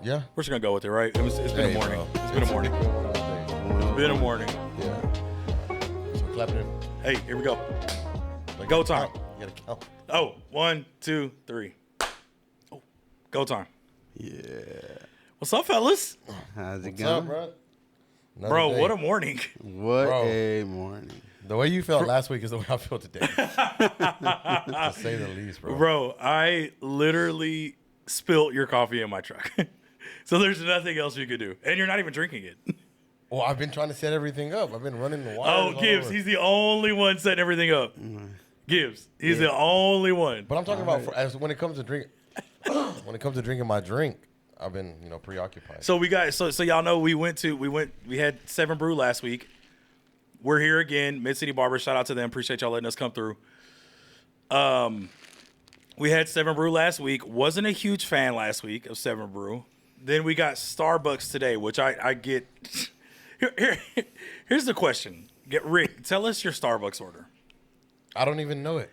Yeah. We're just gonna go with it, right? It's been a morning. Bro. It's been a morning. It's been a morning. Yeah. So clap it in. Hey, here we go. Like, Go time. You gotta count. Oh, 1, 2, 3. Oh, go time. Yeah. What's up, fellas? How's it What's going? up, bro? Another Bro, day. what a morning. What Bro. a morning. The way you felt last week is the way I feel today. To say the least, bro. Bro, I literally spilled your coffee in my truck. So there's nothing else you could do. And you're not even drinking it. Well, I've been trying to set everything up. I've been running the wires. Oh, all Gibbs, over. he's the only one setting everything up. Gibbs, he's the only one. But I'm talking about when it comes to drink. When it comes to drinking my drink, I've been preoccupied. So we got so y'all know we had 7 Brew last week. We're here again, Mid City Barber. Shout out to them. Appreciate y'all letting us come through. We had 7 Brew last week. Wasn't a huge fan last week of 7 Brew. Then we got Starbucks today, which I get. Here's the question. Rick, tell us your Starbucks order. I don't even know it.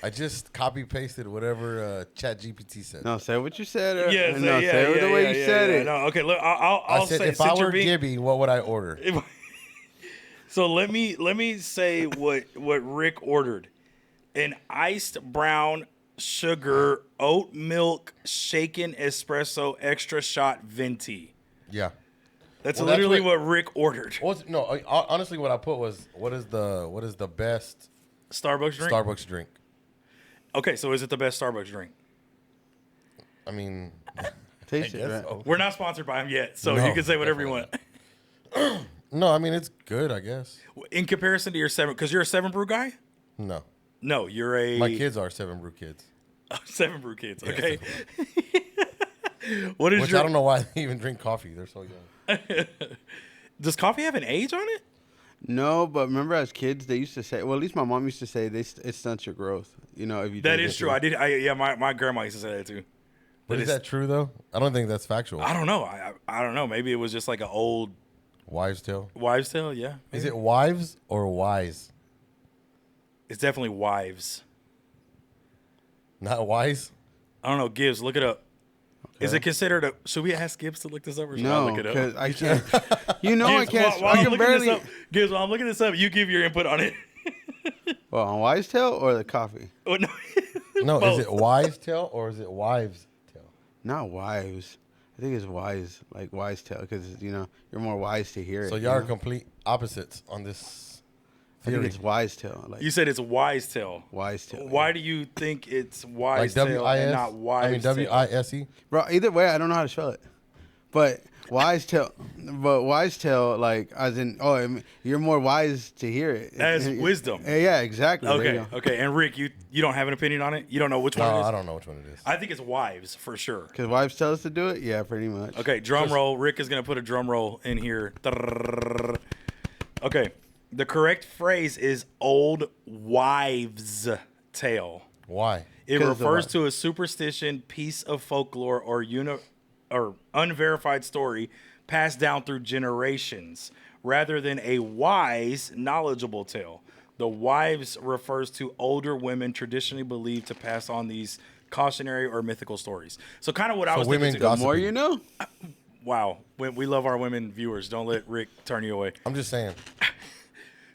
I just copy pasted whatever ChatGPT said. No, say what you said. Yeah, say it the way you said it. No, okay, look, I'll I said say if I were Gibby, what would I order? So let me say what Rick ordered: an iced brown sugar oat milk shaken espresso extra shot venti. Yeah. That's Well, literally what Rick ordered. Honestly, what I put was what is the best Starbucks drink. Starbucks drink? Okay, so is it the best Starbucks drink? I mean, Taste I it, guess right? so. We're not sponsored by him yet, so No, you can say whatever you want. No, I mean it's good. I guess. In comparison to your 7, because you're a 7 Brew guy. No, No, you're a my kids are 7 Brew kids. 7 Brew kids. Okay. What is Which your? I don't know why they even drink coffee. They're so young. Does coffee have an age on it? No, but remember as kids, they used to say, well, at least my mom used to say it stunts your growth. You know, if you That drink is it. true. My grandma used to say that too. But is that true though? I don't think that's factual. I don't know. I don't know. Maybe it was just like an old Wives' tale. wives' tale. Yeah. Is maybe. it wives or wise? It's definitely wives. Not wise. I don't know. Gibbs, look it up. Is it considered a? Should we ask Gibbs to look this up, or should I No, look it up? because I can't. You know, I Gibbs, can't. while I I'm can looking barely. this up, Gibbs, while I'm looking this up, you give your input on it. Well, on Wise Tail or the coffee? Oh, no. No, Both. is it wise tale or is it wives tale? Not wives. I think it's wise, like Wise Tail, because you're more wise to hear it. So y'all are complete opposites on this I think theory. it's Wise Tail, like You said it's wise tale. Wise Tail. Why yeah. do you think it's Like wise tale W-I-S? and not wise? I mean W-I-S-E. Bro, either way, I don't know how to spell it. But Wise Tail, like as in, I mean, you're more wise to hear it. As wisdom. Yeah, exactly. There you Okay, go. okay. And Rick, you don't have an opinion on it? You don't know which one No, it is? I don't know which one it is. I think it's wives for sure. Because wives tell us to do it? Yeah, pretty much. Okay, drum roll. Rick is going to put a drum roll in here. Okay, the correct phrase is old wives' tale. Why? It 'Cause of refers what? to a superstition, piece of folklore, or unverified story passed down through generations, rather than a wise, knowledgeable tale. The wives refers to older women traditionally believed to pass on these cautionary or mythical stories. So kind of what I So was women thinking too. gossip. More you know? Wow, we love our women viewers. Don't let Rick turn you away. I'm just saying.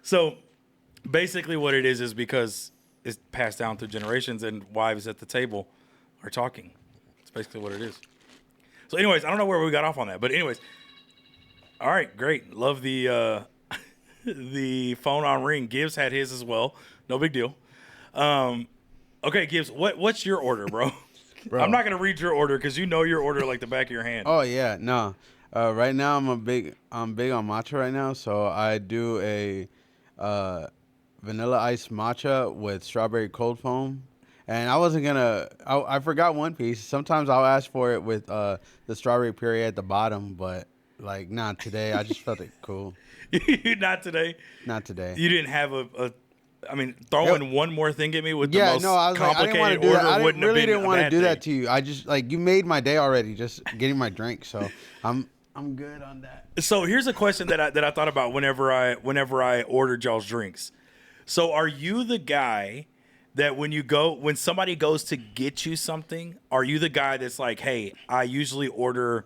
So basically what it is because it's passed down through generations and wives at the table are talking. That's basically what it is. So anyways, I don't know where we got off on that. But anyways, all right, great. Love the the phone on ring. Gibbs had his as well. No big deal. Okay, Gibbs, what's your order, bro? Bro. I'm not going to read your order because you know your order like the back of your hand. Oh, yeah, no. Right now, I'm big on matcha right now, so I do a vanilla ice matcha with strawberry cold foam. And I wasn't gonna. I forgot one piece. Sometimes I'll ask for it with the strawberry puree at the bottom, but like not today. I just felt it cool. Not today. Not today. You didn't have I mean, throwing one more thing at me with the Yeah, most no, I was like, I didn't want to complicated do that. order I wouldn't have really been didn't a want to bad do that thing. to you. I just like you made my day already, just getting my drink. So I'm good on that. So here's a question that I thought about whenever I ordered y'all's drinks. So are you the guy that when somebody goes to get you something, are you the guy that's like, hey, I usually order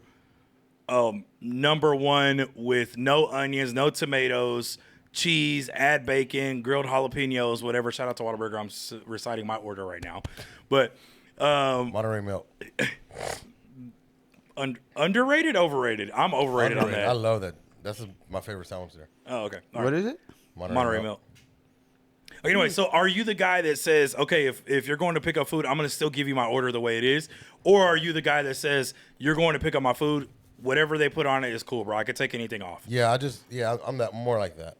number one with no onions, no tomatoes, cheese, add bacon, grilled jalapenos, whatever. Shout out to Whataburger. I'm reciting my order right now. But Monterey Milk. Underrated, overrated? I'm overrated on that. I love that. That's my favorite sandwich there. Oh, okay. All What right. is it? Monterey Milk. Anyway, so are you the guy that says, okay, if you're going to pick up food, I'm going to still give you my order the way it is? Or are you the guy that says, you're going to pick up my food, whatever they put on it is cool, bro. I could take anything off. Yeah, I'm that more like that.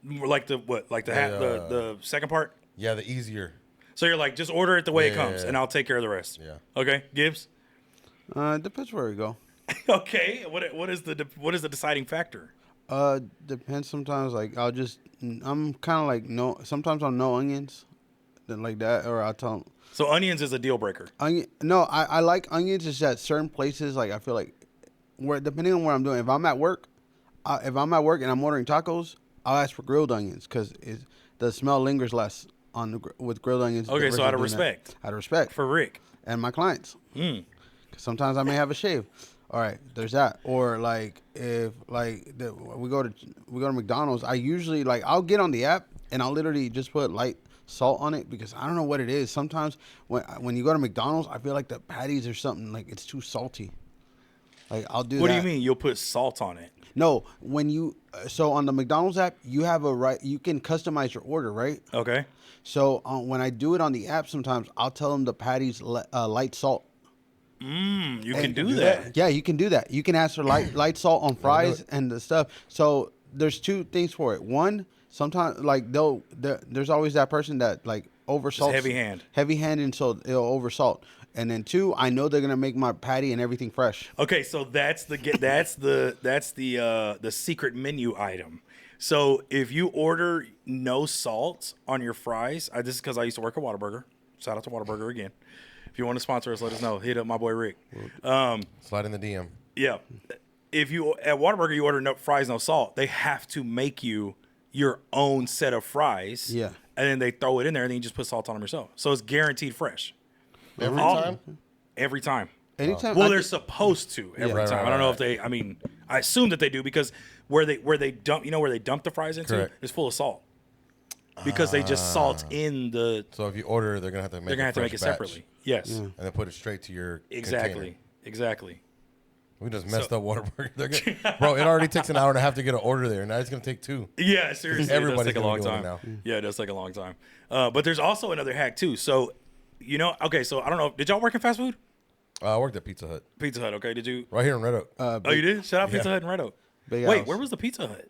More like the what? Like the second part? Yeah, the easier. So you're like, just order it the way it comes, and I'll take care of the rest. Yeah. Okay, Gibbs? Depends where we go. Okay. What is the deciding factor? Depends sometimes. Like I'm kind of like no. Sometimes I'm no onions, then like that, or I'll tell them. So onions is a deal breaker. No, I like onions. It's at certain places. Like I feel like where depending on what I'm doing. If I'm at work, and I'm ordering tacos, I'll ask for grilled onions because the smell lingers less with grilled onions. Okay, so out of respect. Out of respect For Rick. and my clients. 'Cause sometimes I may have a shave. All right, there's that. Or like if we go to McDonald's, I usually I'll get on the app and I'll literally just put light salt on it because I don't know what it is. Sometimes when you go to McDonald's, I feel like the patties or something it's too salty. Like I'll do. What do you mean? You'll put salt on it? No, when you so on the McDonald's app, you have you can customize your order, right? Okay. So when I do it on the app, sometimes I'll tell them the patties light salt. You can do that. Yeah, you can do that. You can ask for light salt on fries and the stuff. So there's two things for it. One, sometimes there's always that person that oversalts. Heavy hand, and so they'll oversalt. And then two, I know they're gonna make my patty and everything fresh. Okay, so that's the secret menu item. So if you order no salt on your fries, this is because I used to work at Whataburger. Shout out to Whataburger again. If you want to sponsor us, let us know. Hit up my boy Rick. Slide in the DM. Yeah. If you at Whataburger you order no fries, no salt, they have to make you your own set of fries. Yeah. And then they throw it in there, and then you just put salt on them yourself. So it's guaranteed fresh. Every time? Every time. Anytime. Well, they're supposed to every time. I don't know if they. I mean, I assume that they do because where they dump the fries into Correct. is full of salt. Because they just salt in the. So if you order, they're gonna have to make. They're gonna have to make it batch, separately. Yes. Yeah. and then put it straight to your Exactly. container. Exactly. We just messed up Whataburger. Bro, it already takes an hour and a half to get an order there. Now it's gonna take 2. Yeah, seriously. Everybody's it does take a long gonna be time. doing it Yeah, it does take a long time. But there's also another hack too. So, okay. So I don't know. Did y'all work in fast food? I worked at Pizza Hut Pizza Hut. Okay. Did you? right here in Red Oak. Oh, you did. Shout out Pizza Hut in Red Oak. Big Wait, house. where was the Pizza Hut?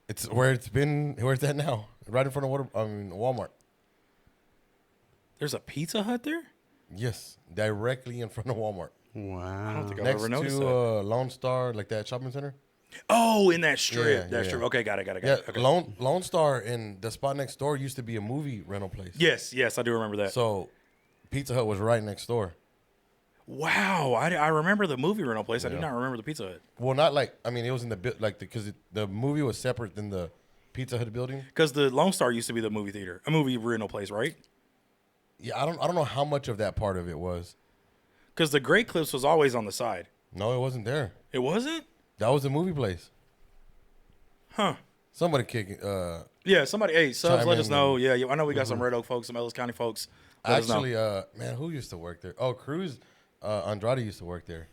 It's where it's been. Where's that now? Right in front of Walmart. There's a Pizza Hut there? Yes, directly in front of Walmart. I don't Wow. think I've Next ever noticed to that. Lone Star, like that shopping center. Oh, in that strip. Yeah, that yeah. strip. Okay, got it. Yeah, Okay. Lone Star and the spot next door used to be a movie rental place. Yes, I do remember that. So Pizza Hut was right next door. Wow, I remember the movie rental place. I do not remember the Pizza Hut. Well, not like it was in the because the movie was separate than the Pizza Hut building. Because the Lone Star used to be the movie theater, a movie rental place, right? Yeah, I don't know how much of that part of it was. Because the Great Clips was always on the side. No, it wasn't there. It wasn't? That was the movie place. Huh. Somebody kicking. Yeah, somebody, hey, subs, Chime let us in know. Yeah, I know we got some Red Oak folks, some Ellis County folks. Let us know. Actually, man, who used to work there? Oh, Cruz Andrade used to work there.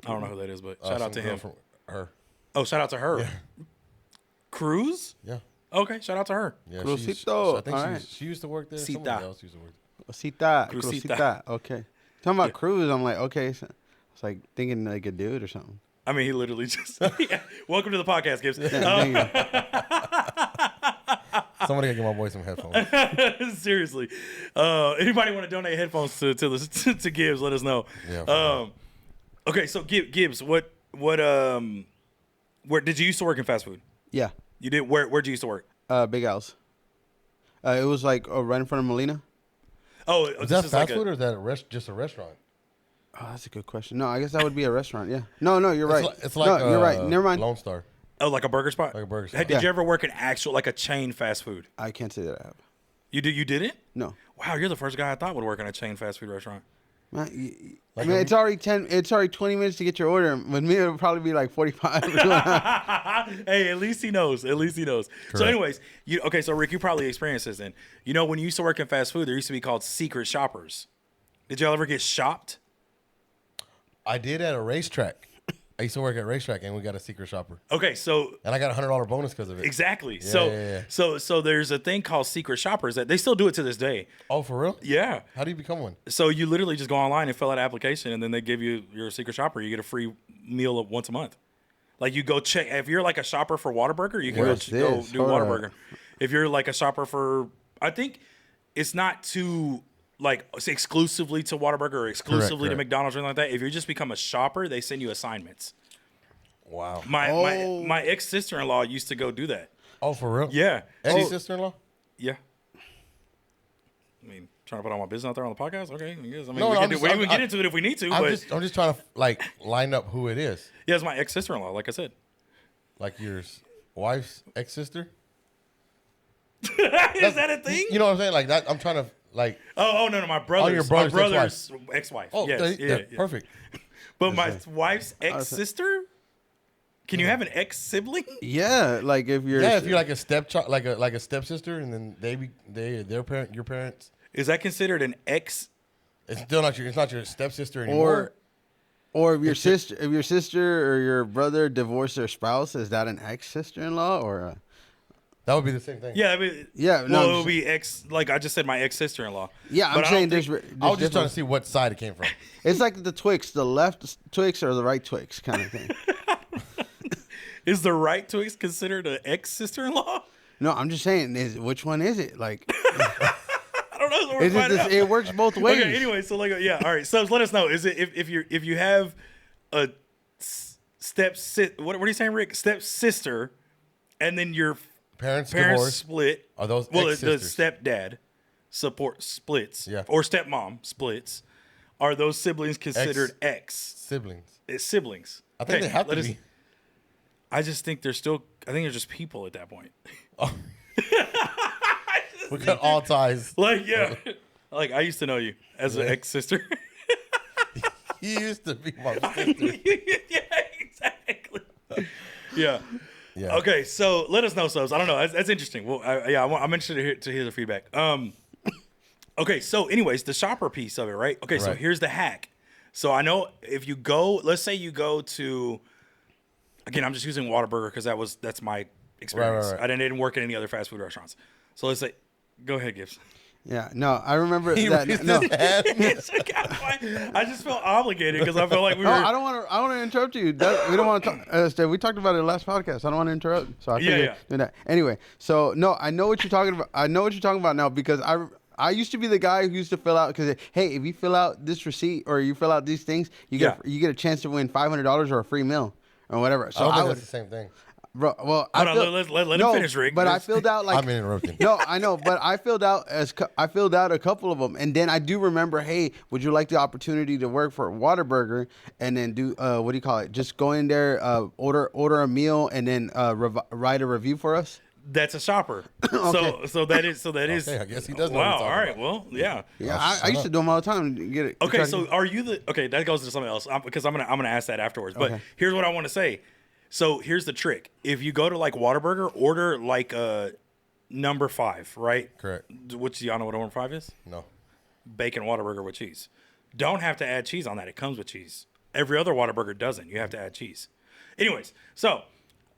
I don't know who that is, but shout out to some girl him. From her. Oh, shout out to her. Cruz? Yeah. Okay, shout out to her. Yeah, Crucito. I think All right. she used to work there. Cita. Somebody else used to work there. Cita. Crucita. Crucita. Okay. Talking about Cruz, I'm like, okay. So it's like thinking like a dude or something. I mean, he literally just. Yeah. Welcome to the podcast, Gibbs. Thank you. Somebody gotta get my boy some headphones. Seriously. Anybody want to donate headphones to Gibbs, let us know. Yeah, Okay, so Gibbs, where did you used to work in fast food? Yeah. You did. Where'd you used to work? Big Al's. It was like right in front of Molina. Oh, Is that fast food or is that just a restaurant? Oh, that's a good question. No, I guess that would be a restaurant. Yeah. No, you're right. It's like no, you're right. Never mind. Lone Star. Oh, like a burger spot? Like a burger Hey, spot. did Yeah. you ever work in actual, like a chain fast food? I can't say that I have. You didn't? No. Wow, you're the first guy I thought would work in a chain fast food restaurant. Man, Like, I mean, it's already 20 minutes to get your order. With me, it'll probably be like 45. Hey, at least he knows. At least he knows. So, anyways, so Rick, you probably experienced this then. You know, when you used to work in fast food, there used to be called secret shoppers. Did y'all ever get shopped? I did at a racetrack. I used to work at a racetrack, and we got a secret shopper. Okay, so And I got a $100 bonus because of it. exactly. Yeah. So there's a thing called secret shoppers that they still do it to this day. Oh, for real? Yeah. How do you become one? So you literally just go online and fill out an application, and then they give you your secret shopper. You get a free meal once a month. Like you go check if you're like a shopper for Whataburger, you can go What's do this? Hold Whataburger. up. If you're like a shopper for, I think it's not too like exclusively to Whataburger or exclusively to Correct. McDonald's or anything like that. If you just become a shopper, they send you assignments. Wow. My ex sister-in-law used to go do that. Oh, for real? Yeah. Ex sister-in-law? Yeah. I mean, trying to put all my business out there on the podcast. Okay, I guess. I mean, No, we no, can, I'm do, just- we I'm- can get into it if we need to. I'm But just trying to like line up who it is. yeah, it's my ex sister-in-law. Like I said. Like your wife's ex sister. Is that a thing? You know what I'm saying? Like that. I'm trying to like. Oh no, my brother's, your brother's my brother's ex-wife. Oh, Yes, yeah. perfect. But my wife's ex-sister. Can you have an ex-sibling? Yeah, like if you're Yeah, if you're like a stepchild, like a stepsister, and then their parent, your parents. Is that considered an ex? It's still not your. It's not your stepsister anymore. or if your sister or your brother divorced their spouse, is that an ex sister-in-law or a, That would be the same thing. Yeah, I mean, Yeah, no, Well, I'm it would just- be ex. Like I just said, my ex-sister-in-law. yeah? But I'm I saying don't there's. think- I was just trying to different- see what side it came from. It's like the Twix, the left Twix or the right Twix kind of thing. Is the right Twix considered an ex-sister-in-law? No, I'm just saying, which one is it? Like, I don't know. So we're is it finding out. it works both ways. Okay. Anyway, so like, yeah. All right. So let us know. Is it if you have a what are you saying, Rick? Step sister, and then your Parents parents divorced. split. Are those the ex-sisters? stepdad support splits? Yeah. Or stepmom splits. Are those siblings considered ex Siblings. siblings? I think they have to let us- be. I just think they're still. I think they're just people at that point. We cut all ties. Like yeah, like I used to know you as an ex sister. He used to be my sister. Yeah, exactly. Yeah. Yeah. Okay, so let us know, subs. I don't know. That's interesting. Well, I'm interested to hear the feedback. Okay, so anyways, the shopper piece of it, right? Okay, so Right. here's the hack. So I know if you go, let's say you go to, again, I'm just using Whataburger because that's my experience. right. I didn't work at any other fast food restaurants. So let's say, go ahead, Gibbs. Yeah, no, I remember He that. raised No, his hand. I just felt obligated because I felt like we were. no, I don't want to. I want to interrupt you. We don't want to talk. We talked about it in the last podcast. I don't want to interrupt. So I Yeah, figured yeah. do that. Anyway, so no, I know what you're talking about. I know what you're talking about now because I used to be the guy who used to fill out because hey, if you fill out this receipt or you fill out these things, you get you get a chance to win $500 or a free meal or whatever. I So don't I think would, that's the same thing. bro. Well, Hold I on, feel, let him finish, Rick. But I filled out like I'm interrupting. no, I know, but I filled out a couple of them, and then I do remember, hey, would you like the opportunity to work for Whataburger, and then do what do you call it? Just go in there, order a meal, and then write a review for us. That's a shopper. Okay. So that is Okay, I guess he does know what Wow. he's All talking right. about. Well, yeah. Yeah, Oh, I used to do them all the time. Get it? Okay. So are you the okay? That goes to something else because I'm gonna ask that afterwards. But Okay. here's what I want to say. So here's the trick. If you go to like Whataburger, order like a number 5, right? Correct. Which y'all know what number 5 is? No. Bacon Whataburger with cheese. Don't have to add cheese on that. It comes with cheese. Every other Whataburger doesn't. You have to add cheese. Anyways, so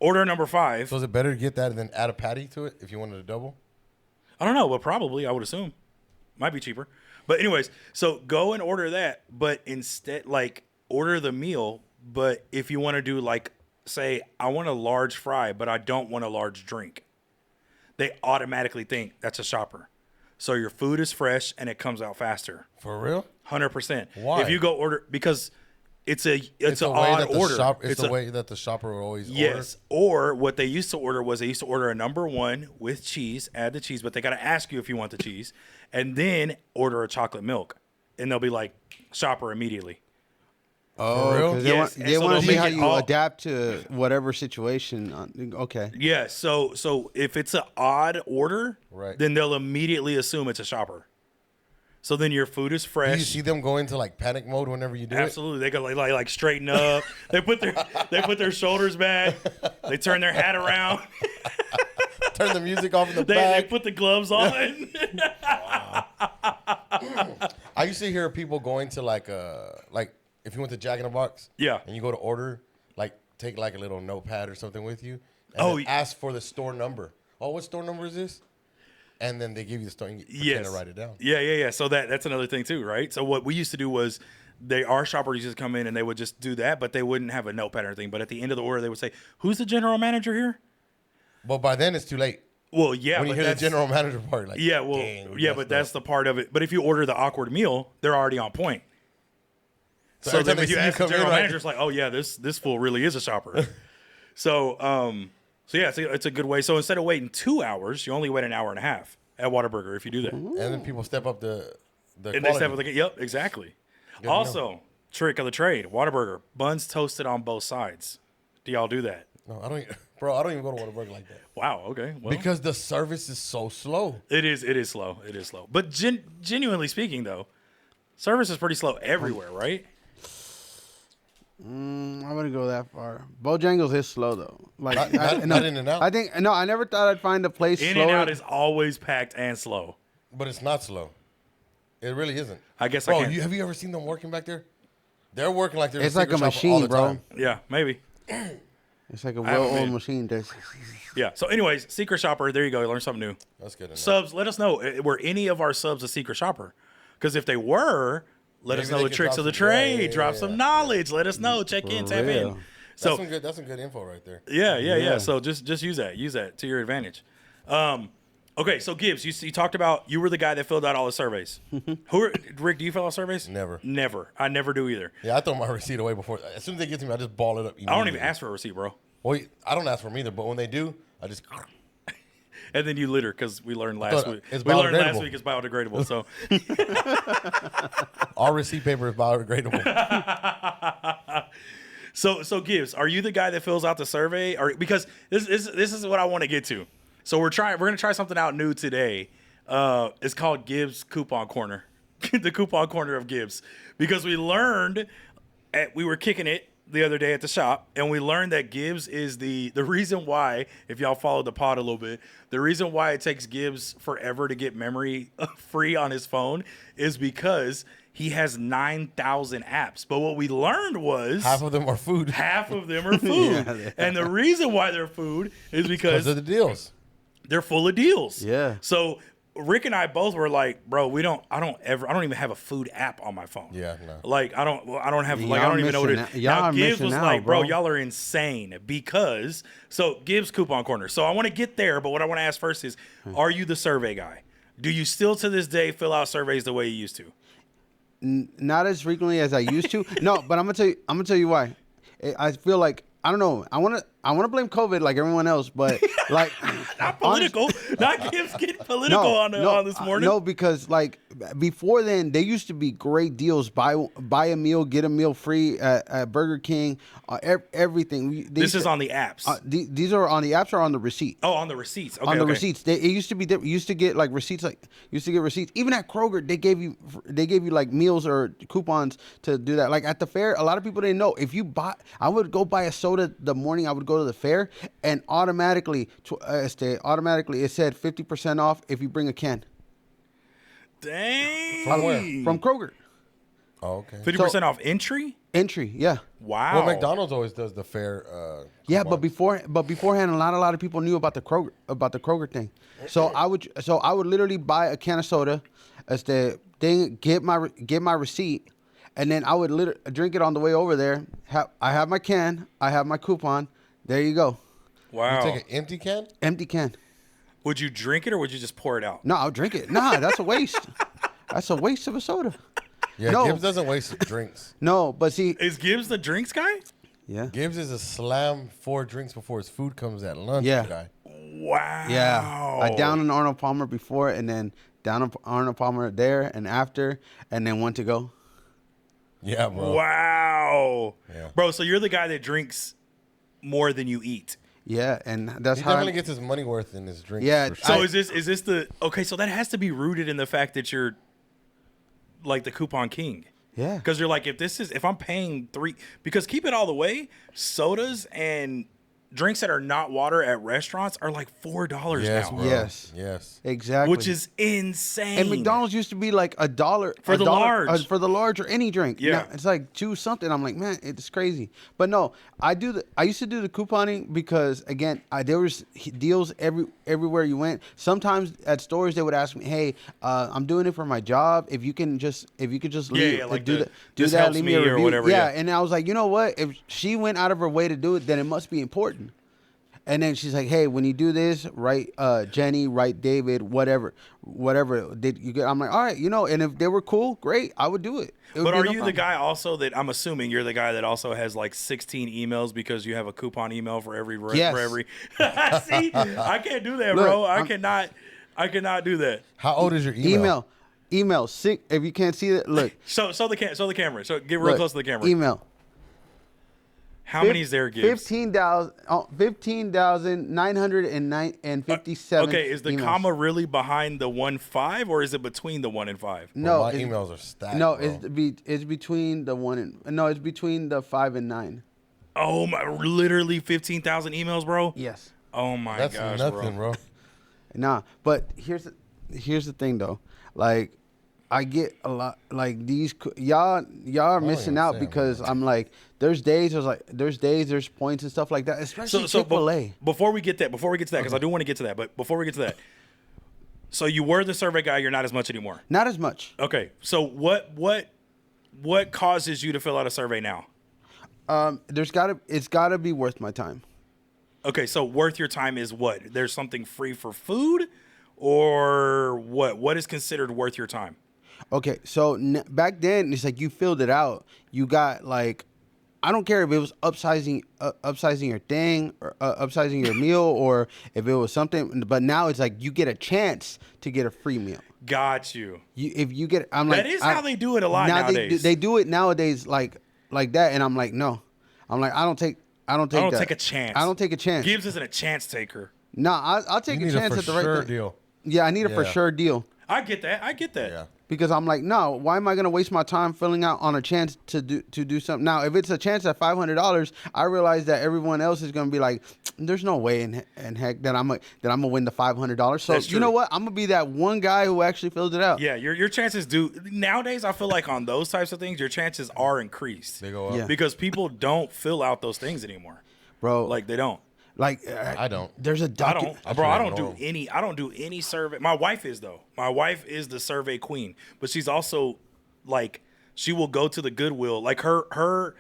order number 5. So is it better to get that and then add a patty to it if you wanted a double? I don't know, but probably I would assume might be cheaper. But anyways, so go and order that, but instead like order the meal. But if you want to do like say I want a large fry, but I don't want a large drink, they automatically think that's a shopper. So your food is fresh and it comes out faster. For real? 100%. Why? If you go order because it's an the way odd that the order. It's the way that the shopper will always order. Yes. Or what they used to order was they used to order a number 1 with cheese, add the cheese, but they got to ask you if you want the cheese, and then order a chocolate milk. And they'll be like, shopper immediately. Oh, real? because Yes, they and so want they'll to see make how it you all- adapt to whatever situation. Okay. Yeah, so if it's an odd order, Right. then they'll immediately assume it's a shopper. So then your food is Do fresh. you see them go into like panic mode whenever you do it? Absolutely, they go like straighten up. They put their shoulders back. They turn their hat around. Turn the music off in the They back. put the gloves on. I used to hear people going to like if you went to Jack in the Box, Yeah. and you go to order, like take like a little notepad or something with you, and Oh, then ask for the store number. Oh, what store number is this? And then they give you the store and you pretend to write it down. Yeah. So that's another thing too, right? So what we used to do was our shoppers used to come in and they would just do that, but they wouldn't have a notepad or anything. But at the end of the order, they would say, "Who's the general manager here?" But by then it's too late. Well, yeah, When you but hear the that's- general manager part, like Yeah, well, dang, we yeah, messed but that's up. the part of it. But if you order the awkward meal, they're already on point. So So every then time they when you see you ask the come in, general like- manager, it's like, oh yeah, this fool really is a shopper. So yeah, it's a good way. So instead of waiting 2 hours, you only wait an hour and a half at Whataburger if you do that. And then people step up the And they step with the yep, exactly. to Also, trick of the trade, Whataburger, buns toasted on both sides. Do y'all do that? No, I don't. Bro, I don't even go to Whataburger like that Wow. Okay. Well, because the service is so slow. it is slow. It is slow. But genuinely speaking, though, service is pretty slow everywhere, right? I wouldn't go that far. Bojangles is slow though. Like Not In-N-Out? I think no. I never thought I'd find a place In slower. and out is always packed and slow. But it's not slow. It really isn't. I guess I Bro, can't. have you ever seen them working back there? They're working like they're It's in like a secret shop all machine, the bro. time. Yeah, maybe. It's like a haven't well-oiled been. machine. Yeah. So, anyways, secret shopper. There you go. You learn something new. That's good enough. Subs. Let us know. Were any of our subs a secret shopper? Because if they were, let us Maybe know they the could tricks drop of the some- yeah, trade. yeah, Drop yeah, some yeah. knowledge. Let us know. Check in. For Tap in. real. So That's some good info right there. yeah. So just use that to your advantage. Okay, so Gibbs, you talked about you were the guy that filled out all the surveys. Rick? Do you fill out surveys? Never. I never do either. Yeah, I throw my receipt away before. As soon as they get to me, I just ball it up. I don't even immediately. ask for a receipt, bro. Well, I don't ask for them either, but when they do, I just. And then you litter because we learned last thought week. it's We learned last biodegradable. week it's biodegradable. So All receipt paper is biodegradable. So Gibbs, are you the guy that fills out the survey, or because this is what I want to get to? So we're gonna try something out new today. It's called Gibbs Coupon Corner, the coupon corner of Gibbs, because we learned we were kicking it the other day at the shop, and we learned that Gibbs is the reason why. If y'all followed the pod a little bit, the reason why it takes Gibbs forever to get memory free on his phone is because he has 9,000 apps. But what we learned was Half of them are food half of them are food. And the reason why they're food is because because of the deals. they're full of deals. Yeah. So Rick and I both were like, bro, I don't even have a food app on my phone. Yeah, no. Like I don't have Y'all I don't even know what it missing is. out. Y'all Now are Gibbs missing was out, like, bro, bro. y'all are insane because Gibbs Coupon Corner. So I want to get there, but what I want to ask first is, are you the survey guy? Do you still to this day fill out surveys the way you used to? Not as frequently as I used to. No, but I'm gonna tell you why. I feel like I don't know. I want to blame COVID like everyone else, but like Not political. Not Gibbs getting political on this morning. No, because like before then, there used to be great deals. Buy a meal, get a meal free at Burger King. Everything. This is on the apps. These are on the apps or on the receipt. Oh, on the receipts. Okay, On the okay. receipts, it used to be different. You used to get like receipts, even at Kroger. They gave you like meals or coupons to do that. Like at the fair, a lot of people didn't know if you buy. I would go buy a soda the morning I would go to the fair, and automatically it said 50% off if you bring a can Dang. From where? from Kroger. Oh, okay. 50% off entry? Entry, yeah. Wow. Well, McDonald's always does the fair. Yeah, but coupons. beforehand, a lot of people knew about the Kroger thing. So I would literally buy a can of soda, as the thing, get my receipt, and then I would drink it on the way over there. I have my can, I have my coupon. There you go, Wow. Take an empty can. empty can. Would you drink it or would you just pour it out? No, I'll drink it. Nah, that's a waste. That's a waste of a soda. Yeah, No. Gibbs doesn't waste drinks. No, but see, Is Gibbs the drinks guy? yeah, Gibbs is a slam 4 drinks before his food comes at lunch. Yeah. Guy. Wow. yeah. I down an Arnold Palmer before, and then down an Arnold Palmer there and after, and then one to go. Yeah, bro. Wow. Yeah. Bro, so you're the guy that drinks more than you eat. Yeah, and that's He how. definitely gets his money worth in his drinks. Yeah, for sure. So is this the okay? So that has to be rooted in the fact that you're like the coupon king. Yeah. Because you're like, if I'm paying because keep it all the way, sodas and drinks that are not water at restaurants are like $4 Yes, now, bro. Yes. Yes. Exactly. which is insane. And McDonald's used to be like $1 For the large. for the large or any drink. Yeah. Now, it's like choose something. I'm like, man, it's crazy. But no, I used to do the couponing because again, there was deals everywhere you went. Sometimes at stores they would ask me, hey, I'm doing it for my job. If you could just leave, like do this that, helps leave me a me or review. whatever, Yeah. yeah. And I was like, you know what? If she went out of her way to do it, then it must be important. And then she's like, "Hey, when you do this, write Jenny, write David, whatever did you get?" I'm like, "All right, and if they were cool, great, I would do it." But are you the guy also that I'm assuming you're the guy that also has like 16 emails because you have a coupon email for every Yes. for every See, I can't do that, Look, bro. I cannot do that. How old is your email? Email sick. If you can't see it, look. So the camera. So get real Look, close to the camera. Email. How many is there, Gibbs? 15,957. Okay, is the emails. comma really behind the 1-5 or is it between the 1 and 5? No, My it's- emails are stacked. No, bro. it's between the 1 and no, it's between the 5 and 9. Oh my! Literally 15,000 emails, bro. Yes. Oh my That's gosh, nothing, bro. Nah, but here's the thing though, like I get a lot like these y'all are missing out understand, because I'm like there's points and stuff like that, especially Chick-fil-A. Before we get to that, because I do want to get to that, but before we get to that, so you were the survey guy, you're not as much anymore. Not as much. Okay, so what causes you to fill out a survey now? It's gotta be worth my time. Okay, so worth your time is what? There's something free for food, or what? What is considered worth your time? Okay, so back then it's like you filled it out. You got like, I don't care if it was upsizing your thing or upsizing your meal or if it was something. But now it's like you get a chance to get a free meal. Got you. If you get, I'm like That is how they do it a lot nowadays. They do it nowadays like that, and I'm like, no, I'm like I don't take I don't that. take a chance. I don't take a chance. Gibbs isn't a chance taker. No, I'll take You a need chance a at the for right sure thing. deal. Yeah, I need a for Yeah. sure deal. I get that. Yeah. Because I'm like, no, why am I gonna waste my time filling out on a chance to do something? Now, if it's a chance at $500, I realize that everyone else is gonna be like, there's no way in heck that I'm gonna win the $500. So That's you know true. what? I'm gonna be that one guy who actually fills it out. Yeah, your chances do nowadays. I feel like on those types of things, your chances are increased. They go up. Yeah. Because people don't fill out those things anymore. Bro. Like they don't. Like I don't. There's a I don't, bro. I don't do ignore 'em. I don't do any survey. My wife is though. My wife is the survey queen, but she's also like she will go to the Goodwill. Like her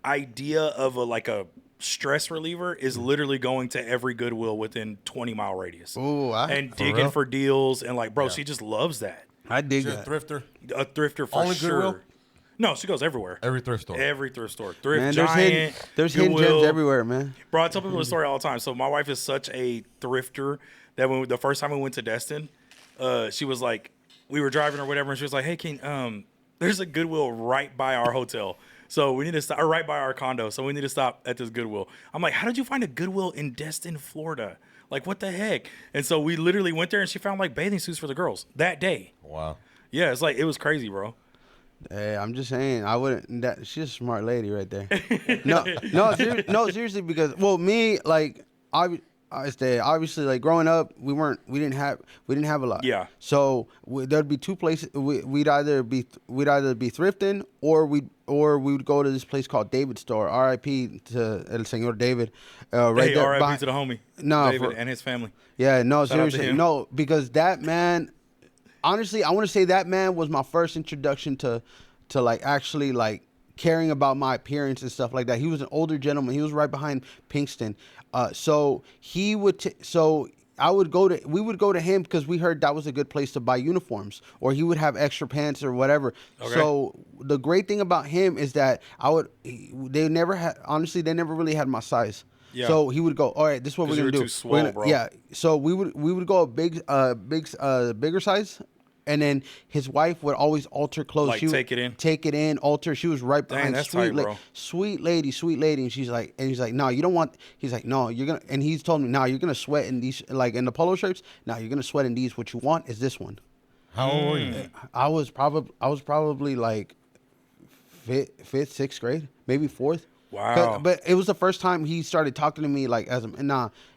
idea of a stress reliever is literally going to every Goodwill within 20-mile radius. Ooh, and For digging real? for deals and like, bro, she just loves that. I dig You're a that. thrifter. A thrifter for Only sure. Goodwill? No, she goes everywhere. Every thrift store. Every thrift store. Thrift Man, Giant. there's hidden Goodwill. gems everywhere, man. Bro, I tell people the story all the time. So my wife is such a thrifter that when the first time we went to Destin, she was like, we were driving or whatever, and she was like, "Hey, there's a Goodwill right by our hotel, so we need to stop, or right by our condo, so we need to stop at this Goodwill." I'm like, "How did you find a Goodwill in Destin, Florida? Like, what the heck?" And so we literally went there, and she found like bathing suits for the girls that day. Wow. Yeah, it's like it was crazy, bro. Hey, I'm just saying, I wouldn't. She's a smart lady right there. No, seriously, because me, like, I say obviously, like growing up, we didn't have a lot. Yeah. So there'd be two places. We'd either be thrifting, or we would go to this place called David Store. R.I.P. to El Señor David. Right Hey, there. R.I.P. to the homie, No, David for- and his family. Yeah, no, Shout out to seriously, him. no, because that man, honestly, I want to say that man was my first introduction to like actually like caring about my appearance and stuff like that. He was an older gentleman. He was right behind Pinkston. So he would, we would go to him because we heard that was a good place to buy uniforms, or he would have extra pants or whatever. Okay. So the great thing about him is that they never really had my size. Yeah. So he would go, all right, this is what we're 'Cause you gonna were do. too swole, bro. Yeah. So we would go a bigger size. and then his wife would always alter clothes. Like, She would take it in? take it in, alter. She was right Dang, behind. that's Sweet, tight, bro. sweet lady. And he's like, no, you don't want. He's like, no, you're gonna. And he's told me, no, you're gonna sweat in these, like in the polo shirts. No, you're gonna sweat in these. What you want is this one. How old were you? I was probably like fifth, sixth grade, maybe fourth. Wow. But it was the first time he started talking to me like,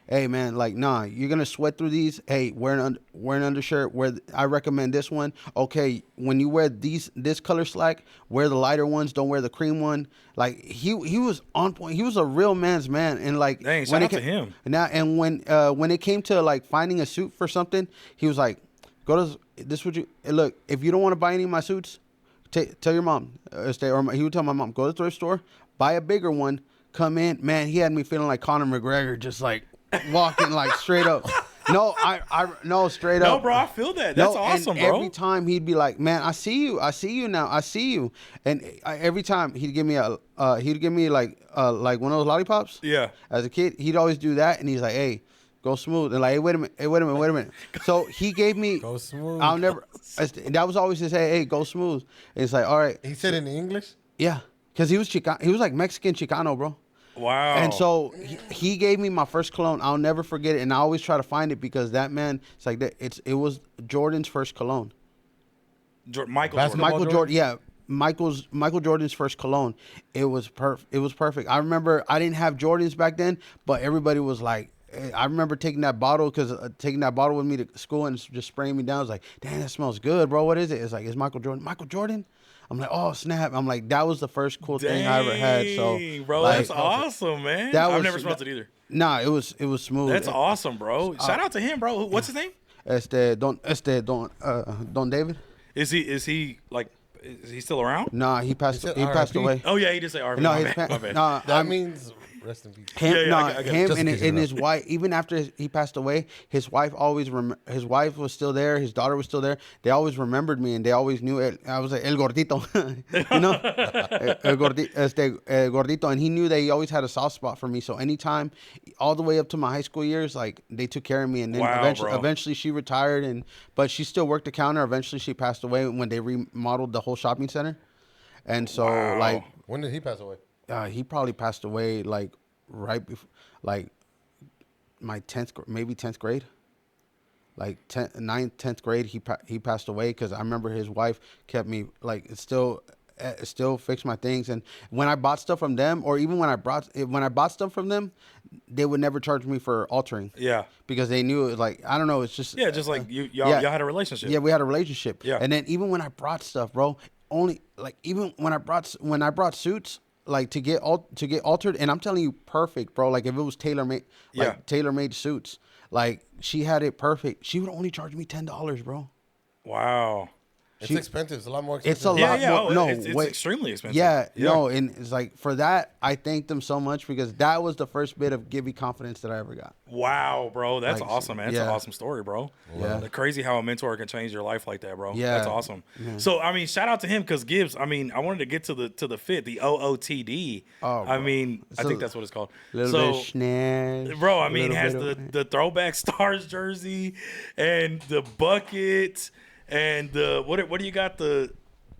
hey man, like, nah, you're gonna sweat through these. Hey, wear an undershirt. I recommend this one. Okay, when you wear this color slack, wear the lighter ones. Don't wear the cream one. Like he was on point. He was a real man's man. And like, Dang, shout out to him. Now, and when it came to like finding a suit for something, he was like, look, if you don't want to buy any of my suits, tell your mom. He would tell my mom, go to the thrift store, buy a bigger one, come in. Man, he had me feeling like Conor McGregor, just like walking like straight up. No, no, straight up. No, bro, I feel that. That's awesome, and bro. every time he'd be like, man, I see you now, I see you. And every time he'd give me like one of those lollipops. Yeah. As a kid, he'd always do that, and he's like, hey, go smooth. And like, hey, wait a minute. So he gave me. Go smooth. I'll never. That was always his hey, go smooth. And it's like, all right. He said in English? Yeah, because he was Chicano. He was like Mexican Chicano, bro. Wow. And so he gave me my first cologne. I'll never forget it, and I always try to find it because that man. It's like that. It was Jordan's first cologne. Michael Jordan. Yeah. Michael Jordan's first cologne. It was perfect. I remember I didn't have Jordans back then, but everybody was like, I remember taking that bottle with me to school and just spraying me down. I was like, damn, that smells good, bro. What is it? It's like, it's Michael Jordan. Michael Jordan? I'm like, oh, snap. I'm like, that was the first cool thing I ever had. So, bro, like, that's awesome, man. I've never smelled it either. Nah, it was smooth. That's awesome, bro. Shout out to him, bro. What's his name? Don David. Is he still around? Nah, he passed RIP? away. Oh yeah, he did say RV. No, My bad. nah, That means rest in peace. Him, Yeah, I got it. him Just and, in case you're his wife. Even after he passed away, his wife always his wife was still there. His daughter was still there. They always remembered me, and they always knew it. I was like El Gordito, you know, Gordito, and he knew that he always had a soft spot for me. So anytime, all the way up to my high school years, like they took care of me, and then eventually she retired, but she still worked the counter. Eventually, she passed away when they remodeled the whole shopping center, and so like When did he pass away? he probably passed away like right before, like my 10th grade, like 10th grade. He passed away because I remember his wife kept me like still fixed my things. And when I bought stuff from them, or even when I bought stuff from them, they would never charge me for altering. Yeah. Because they knew it was like, I don't know, it's just Just like y'all had a relationship. Yeah, we had a relationship. Yeah. And then even when I brought stuff, bro, even when I brought suits like to get altered, and I'm telling you, perfect, bro. Like if it was tailor-made suits, like she had it perfect. She would only charge me $10, bro. Wow. It's expensive. It's a lot more expensive. It's a lot more. No, it's extremely expensive. Yeah, no, and it's like for that, I thank them so much because that was the first bit of give me confidence that I ever got. Wow, bro, that's Like, awesome, man. That's an yeah. awesome story, bro. Yeah. It's crazy how a mentor can change your life like that, bro. Yeah. That's awesome. Yeah. So, I mean, shout out to him because Gibbs. I mean, I wanted to get to the fit, the OOTD. Oh, I bro. mean, I think that's what it's called. Little So, bit of snatch, bro, I mean, it has little bit of- the throwback Stars jersey and the bucket and the what do you got?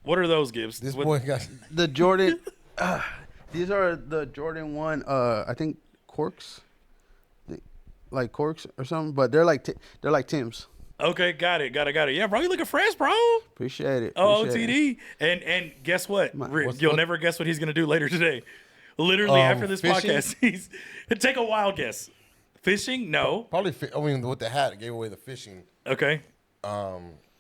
What are those, Gibbs? This What- boy got. the Jordan. These are the Jordan 1. I think corks, like corks or something. But they're like Tim's. Okay, got it. Yeah, bro, you looking fresh, bro. Appreciate it. OOTD. And guess what? You'll never guess what he's gonna do later today. Literally after this fishing? podcast, take a wild guess. Fishing? No. Probably, with the hat, it gave away the fishing. Okay.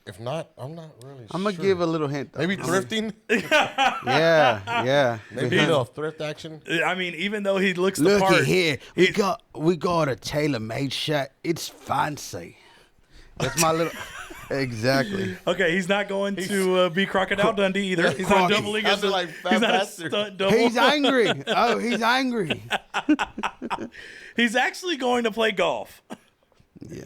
If not, I'm not really I'm gonna sure. give a little hint. Maybe thrifting? Yeah. Maybe a little thrift action? I mean, even though he looks the Look part, at here. We got a tailor-made shirt. It's fancy. That's my little. Exactly. Okay, he's not going to be Crocodile Dundee either. He's not doubling as Sounded like Fat he's not a Bastard. stunt double. He's angry. Oh, he's angry. He's actually going to play golf. Yeah.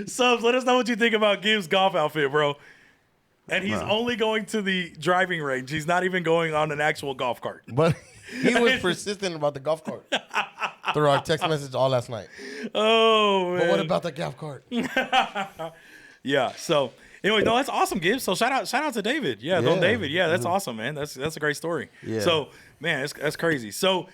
Subs, let us know what you think about Gibbs' golf outfit, bro. And he's only going to the driving range. He's not even going on an actual golf cart. But he was persistent about the golf cart through our text message all last night. Oh, man. But what about the golf cart? Yeah. So anyway, no, that's awesome, Gibbs. So shout out to David. Yeah, Don Yeah. David. Yeah, that's awesome, man. That's a great story. Yeah. So man, that's crazy. So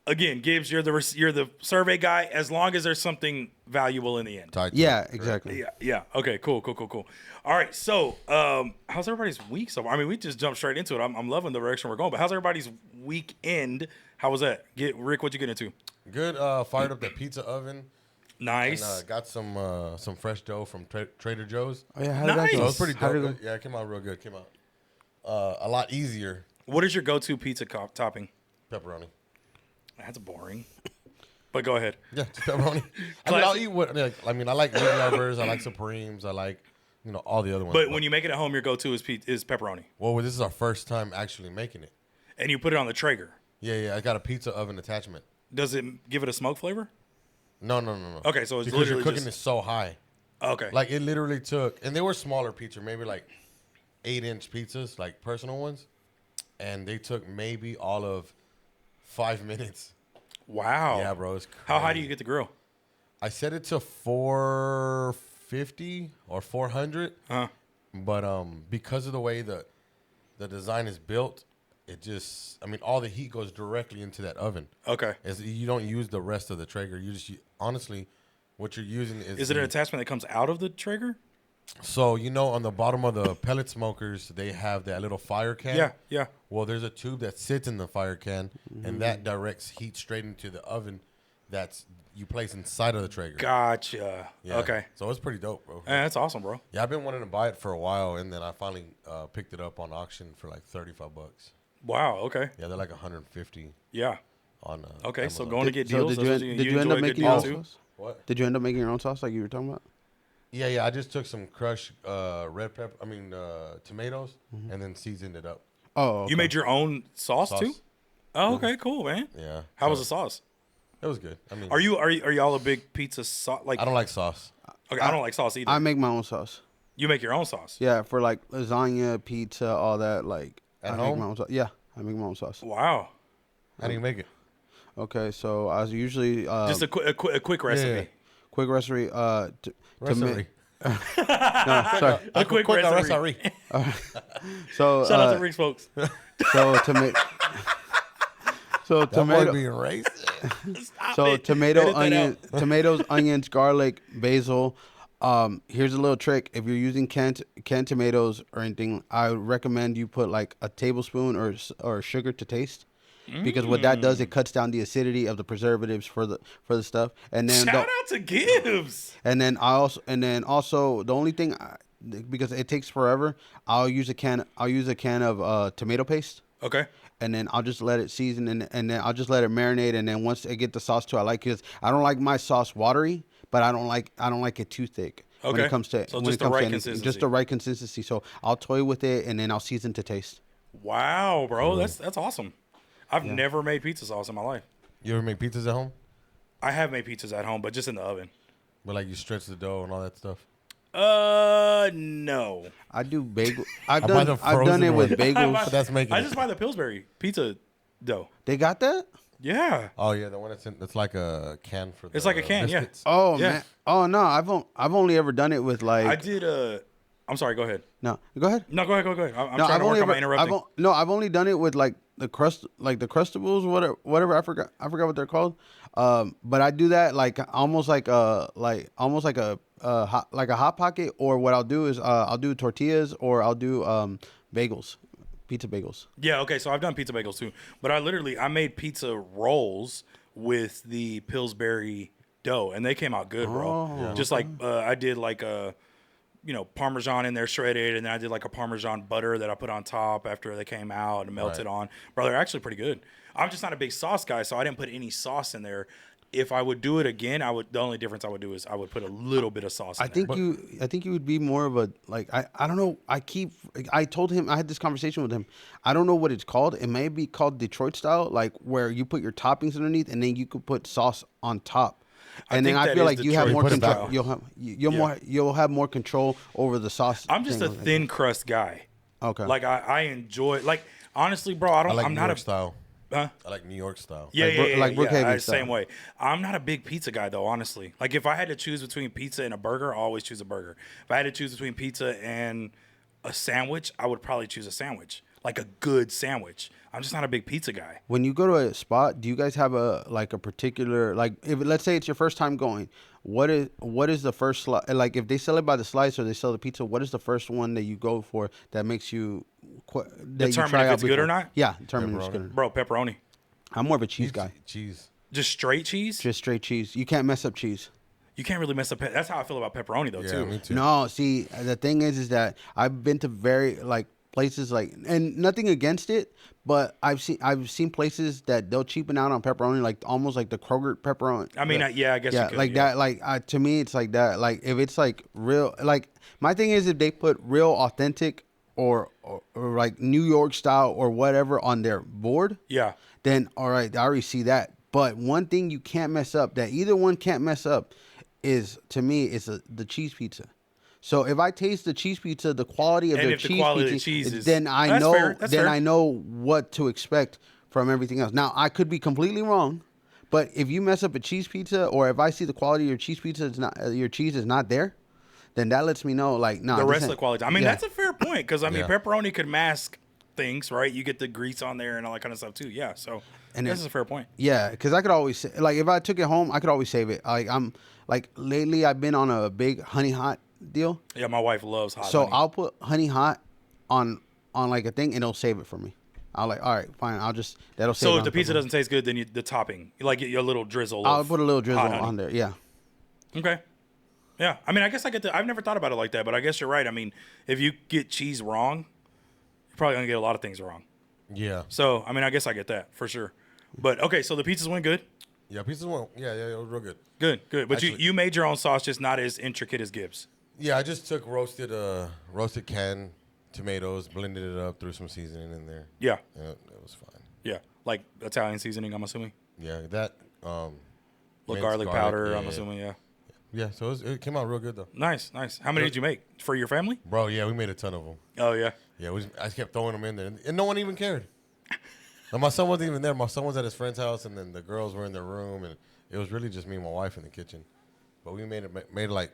again, Gibbs, you're the survey guy. As long as there's something valuable in the end. Tied to Yeah, it, exactly. Yeah. Okay. Cool. All right. So, how's everybody's week so far? I mean, we just jumped straight into it. I'm loving the direction we're going. But how's everybody's weekend? How was that? Rick, what you get into? Good. Fired up the pizza oven. Nice. And got some fresh dough from Trader Joe's. Oh yeah, how Nice. did that So go? it was pretty How did dope. it go? Yeah, it came out real good. Came out a lot easier. What is your go-to pizza topping? Pepperoni. That's boring. But go ahead. Yeah, just pepperoni. I mean, I'll eat what. I mean, I like meat lovers. I like Supremes. I like all the other ones. But when you make it at home, your go-to is pepperoni, well, this is our first time actually making it. and you put it on the Traeger. Yeah. I got a pizza oven attachment. Does it give it a smoke flavor? No. Okay, so it's because literally you're cooking just it so high. okay. Like it literally took, and they were smaller pizza, maybe like 8-inch pizzas, like personal ones, and they took maybe all of 5 minutes. Wow. Yeah, bro. It's How high do crazy. you get the grill? I set it to 450 or 400, but because of the way the design is built, it just, I mean, all the heat goes directly into that oven. Okay. You don't use the rest of the Traeger. You just honestly, what you're using is. Is it an attachment that comes out of the Traeger? So on the bottom of the pellet smokers, they have that little fire can. Yeah. Well, there's a tube that sits in the fire can, and that directs heat straight into the oven you place inside of the Traeger. Gotcha. Yeah. Okay. So it's pretty dope, bro. That's awesome, bro. Yeah, I've been wanting to buy it for a while, and then I finally picked it up on auction for like $35. Wow. Okay. Yeah, they're like 150 yeah. on. Okay. Amazon. So going to get So deals. did that's you, what did you end enjoy up a good making deal your own too? sauce? What? Did you end up making your own sauce like you were talking about? Yeah. I just took some crushed tomatoes, and then seasoned it up. Oh, okay. You made your own sauce too? Sauce. Oh, okay, cool, man. Yeah. How was the sauce? It was good. I mean, Are y'all a big pizza sauce? Like, I don't like sauce. okay, I don't like sauce either. I make my own sauce. You make your own sauce? Yeah, for like lasagna, pizza, all that. Like At I home? make my own sauce. Yeah, I make my own sauce. Wow. How do you make it? Okay, so I was usually Just a quick recipe. yeah. quick recipe. Recipe. No, sorry. A quick recipe. So Shout out to Rick's folks. so tomato. So That boy tomato. being racist. Stop So it. tomato, Edit that onion, out. tomatoes, onions, garlic, basil. Here's a little trick. If you're using canned tomatoes or anything, I would recommend you put like a tablespoon or sugar to taste. Because what that does, it cuts down the acidity of the preservatives for the stuff. And then Shout out to Gibbs. and then also the only thing because it takes forever, I'll use a can of tomato paste. Okay. And then I'll just let it season, and then I'll just let it marinate. And then once I get the sauce too, I like it. I don't like my sauce watery, but I don't like it too thick. When Okay. it comes to So when just it the comes right to anything. consistency. Just the right consistency. So I'll toy with it, and then I'll season to taste. Wow, bro, that's awesome. I've never made pizza sauce in my life. You ever make pizzas at home? I have made pizzas at home, but just in the oven. Where like you stretch the dough and all that stuff? No. I do bagel. I've I buy done the I've done it frozen with one. bagels. But that's making I it. just buy the Pillsbury pizza dough. They got that? Yeah. Oh yeah, the one that's like a can for. It's like a can, yeah. biscuits. Oh Yeah. man. Oh no, I've only ever done it with like. I did I'm sorry, go ahead. No, go ahead. No, go ahead. I'm No, trying to work on my interrupting. I've only done it with like the crustables, whatever. I forgot what they're called. But I do that like almost like a hot pocket. Or what I'll do is I'll do tortillas, or I'll do bagels, pizza bagels. Yeah, okay, so I've done pizza bagels too. But I made pizza rolls with the Pillsbury dough, and they came out good, bro. Oh, Yeah. Just like I did like Parmesan in there shredded, and then I did like a Parmesan butter that I put on top after they came out and melted Right. on. Bro, they're actually pretty good. I'm just not a big sauce guy, so I didn't put any sauce in there. If I would do it again, the only difference I would do is I would put a little bit of sauce in I think you would be more of a like I don't know. I told him, I had this conversation with him. I don't know what it's called. It may be called Detroit style, like where you put your toppings underneath and then you could put sauce on top. And then think I that feel is like you have Detroit more Put it control. back. You'll have more control over the sauce. I'm just a thing. thin crust guy. Okay. Like I enjoy, like honestly, bro, I like I'm New not York a style. Huh? I like New York style. Yeah, Like Brookhaven same style. way. I'm not a big pizza guy though, honestly. Like if I had to choose between pizza and a burger, I always choose a burger. If I had to choose between pizza and a sandwich, I would probably choose a sandwich, like a good sandwich. I'm just not a big pizza guy. When you go to a spot, do you guys have a particular, like, if let's say it's your first time going, what is the first like if they sell it by the slice or they sell the pizza, what is the first one that you go for that makes you that Determine if it's good or not? Yeah, determine if it's Pepperoni. good. Bro, pepperoni. I'm more of a cheese guy. Cheese. Just straight cheese? Just straight cheese. You can't mess up cheese. You can't really mess up. That's how I feel about pepperoni though, Yeah, too. me too. No, see, the thing is that I've been to very like places like, and nothing against it, but I've seen places that they'll cheapen out on pepperoni, like almost like the Kroger pepperoni. I mean, yeah, I guess you could. Like that. Like to me, it's like that. Like if it's like real, like my thing is if they put real authentic or like New York style or whatever on their board, Yeah. then all right, I already see that. But one thing you can't mess up, that either one can't mess up, is to me is the cheese pizza. So if I taste the cheese pizza, the quality of And the if the cheese quality of the pizza, cheese is- then I That's know fair, that's fair. I know what to expect from everything else. Now I could be completely wrong, but if you mess up a cheese pizza, or if I see the quality of your cheese pizza is not your cheese is not there, then that lets me know like no. The this rest of ain't- the quality. I mean, yeah. that's a fair point because I mean, Yeah. pepperoni could mask things, right? You get the grease on there and all that kind of stuff too. Yeah, so And this it- is a fair point. Yeah, because I could always like if I took it home, I could always save it. Like I'm like lately, I've been on a big honey hot deal, Yeah, my wife loves hot so honey. I'll put honey hot on like a thing, and it'll save it for me. I'll like, all right, fine. That'll save. So it if on the pizza pepperoni. doesn't taste good, then the topping, like your little drizzle. I'll of put a little drizzle hot honey. on there. Yeah, Okay. Yeah, I mean, I guess I get the. I've never thought about it like that, but I guess you're right. I mean, if you get cheese wrong, you're probably gonna get a lot of things wrong. Yeah. So I mean, I guess I get that for sure. But okay, so the pizzas went good. Yeah, pizza went. Yeah, it was real good. Good. But Actually- you made your own sauce, just not as intricate as Gibbs. Yeah, I just took roasted canned tomatoes, blended it up, threw some seasoning in there. Yeah, Yeah, it was fine. yeah, like Italian seasoning. I'm assuming. Yeah, that Little minced garlic powder. yeah, I'm yeah. assuming. Yeah. Yeah, so it came out real good though. Nice. How many did you make for your family? Bro, yeah, we made a ton of them. Oh yeah. Yeah, I kept throwing them in there, and no one even cared. And my son wasn't even there. My son was at his friend's house, and then the girls were in their room, and it was really just me and my wife in the kitchen. But we made it like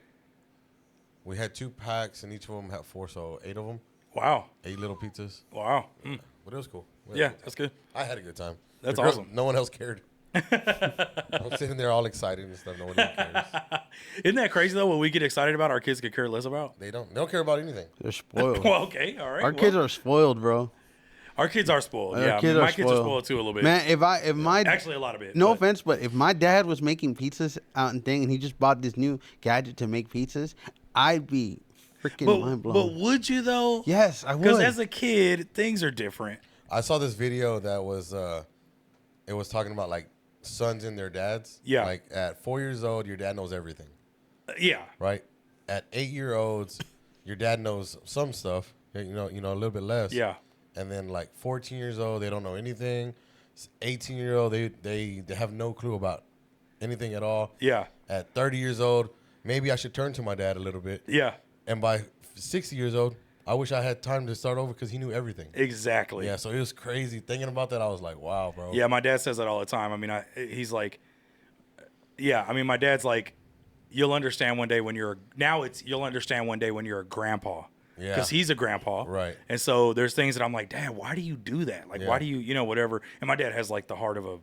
we had 2 packs, and each of them had 4, so 8 of them, Wow. 8 little pizzas. Wow. Mm. But it was cool. We had Yeah, a good that's good. time. I had a good time. That's The girls- awesome. No one else cared. I'm sitting there all excited and stuff. No one even cares. Isn't that crazy though? What we get excited about, our kids could care less about. They don't care about anything. they're spoiled. Well, okay, all right. Our kids are spoiled, bro. Our kids are spoiled. Our Yeah, kids my are kids are spoiled too a little bit. Man, if my Actually, a lot of it. no but- offense, but if my dad was making pizzas out and thing, and he just bought this new gadget to make pizzas, I'd be freaking mind But blown. would you though? Yes, I Because would. as a kid, things are different. I saw this video that was it was talking about like sons and their dads. Yeah. Like at 4 years old, your dad knows everything, Yeah. right? At 8-year-olds, your dad knows some stuff, you know, a little bit less. Yeah. And then like 14 years old, they don't know anything. 18-year-old, they have no clue about anything at all. Yeah. At 30 years old, maybe I should turn to my dad a little bit. Yeah. And by 60 years old, I wish I had time to start over because he knew everything. Exactly. Yeah, so it was crazy. Thinking about that, I was like, wow, bro. Yeah, my dad says that all the time. I mean, he's like, yeah. I mean, my dad's like, you'll understand one day when you're you'll understand one day when you're a grandpa. Yeah. Because he's a grandpa. Right. And so there's things that I'm like, Dad, why do you do that? Like, Yeah. why do you, whatever. And my dad has like the heart of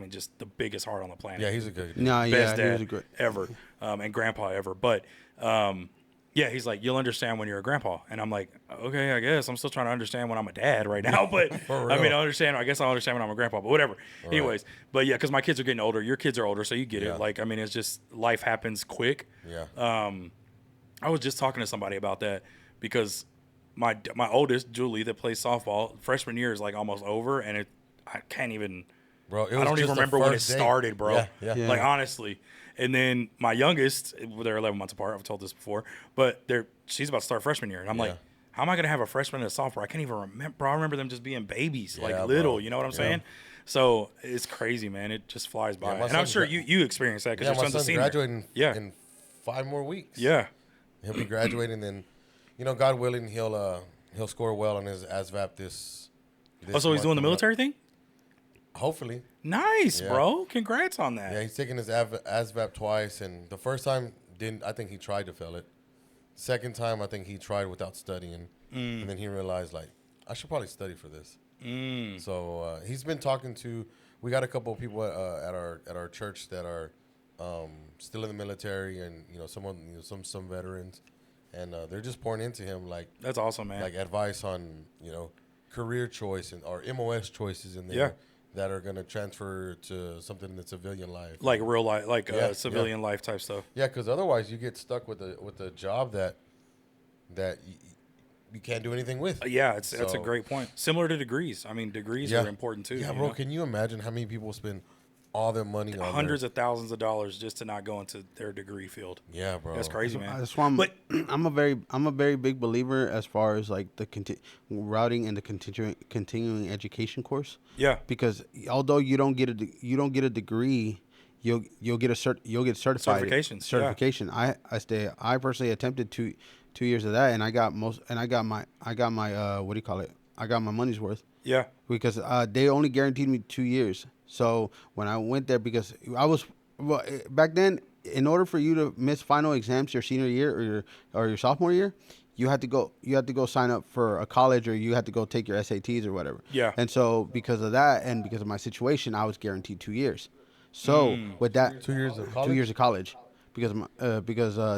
just the biggest heart on the planet. Yeah, he's a good dude. no, yeah, Best he dad was a great. ever, and grandpa ever. But yeah, he's like, you'll understand when you're a grandpa, and I'm like, okay, I guess I'm still trying to understand when I'm a dad right now. But For I mean, real. I guess I'll understand when I'm a grandpa. But whatever. Anyways, but yeah, because my kids are getting older. Your kids are older, so you get Yeah. it. Like, I mean, it's just life happens quick. Yeah. I was just talking to somebody about that because my oldest Julie that plays softball freshman year is like almost over, and I can't even. Bro, it I was don't even just the remember when it first day. started, bro. Yeah. Yeah. Like honestly. And then my youngest, they're 11 months apart. I've told this before, but she's about to start freshman year, and I'm like, Yeah. how am I gonna have a freshman and a sophomore? I can't even remember. Bro, I remember them just being babies, like Yeah, little. bro. You know what I'm Yeah. saying? So it's crazy, man. It just flies by, Yeah, my and I'm son's sure gra- you experience that because Yeah, your my son's a son's senior. graduating Yeah. in 5 more weeks. Yeah. He'll be graduating, then, God willing, he'll score well on his ASVAB this Oh, so he's month doing the coming up. military thing? Hopefully. Nice, Yeah. bro. Congrats on that. Yeah, he's taken his ASVAB twice, and the first time didn't. I think he tried to fail it. Second time, I think he tried without studying, and then he realized like I should probably study for this. So he's been talking to. We got a couple of people at our church that are still in the military, and some veterans, and they're just pouring into him like That's awesome, man. like advice on career choice and or MOS choices in there that are going to transfer to something in the civilian life, like real life, like Yeah, civilian life type stuff. Yeah, because otherwise you get stuck with a job that you can't do anything with. Yeah, that's a So- great point. Similar to degrees. I mean, degrees Yeah. are important too. Yeah, you bro. know? Can you imagine how many people spend all their money on Hundreds of thousands of dollars just to not go into their degree field. Yeah, bro. That's crazy, man. That's why But I'm a very big believer as far as like the routing and the continuing education course. yeah, Because although you don't get a degree, you'll get certified. Certifications, Certification. I personally attempted 2 years of that, and I got my what do you call it? I got my money's worth yeah, because they only guaranteed me 2 years. So when I went there, because back then, in order for you to miss final exams your senior year or your sophomore year, you had to go sign up for a college, or you had to go take your SATs or whatever. Yeah. And so because of that and because of my situation, I was guaranteed 2 years. So with that, 2 years of college? 2 years of college. Because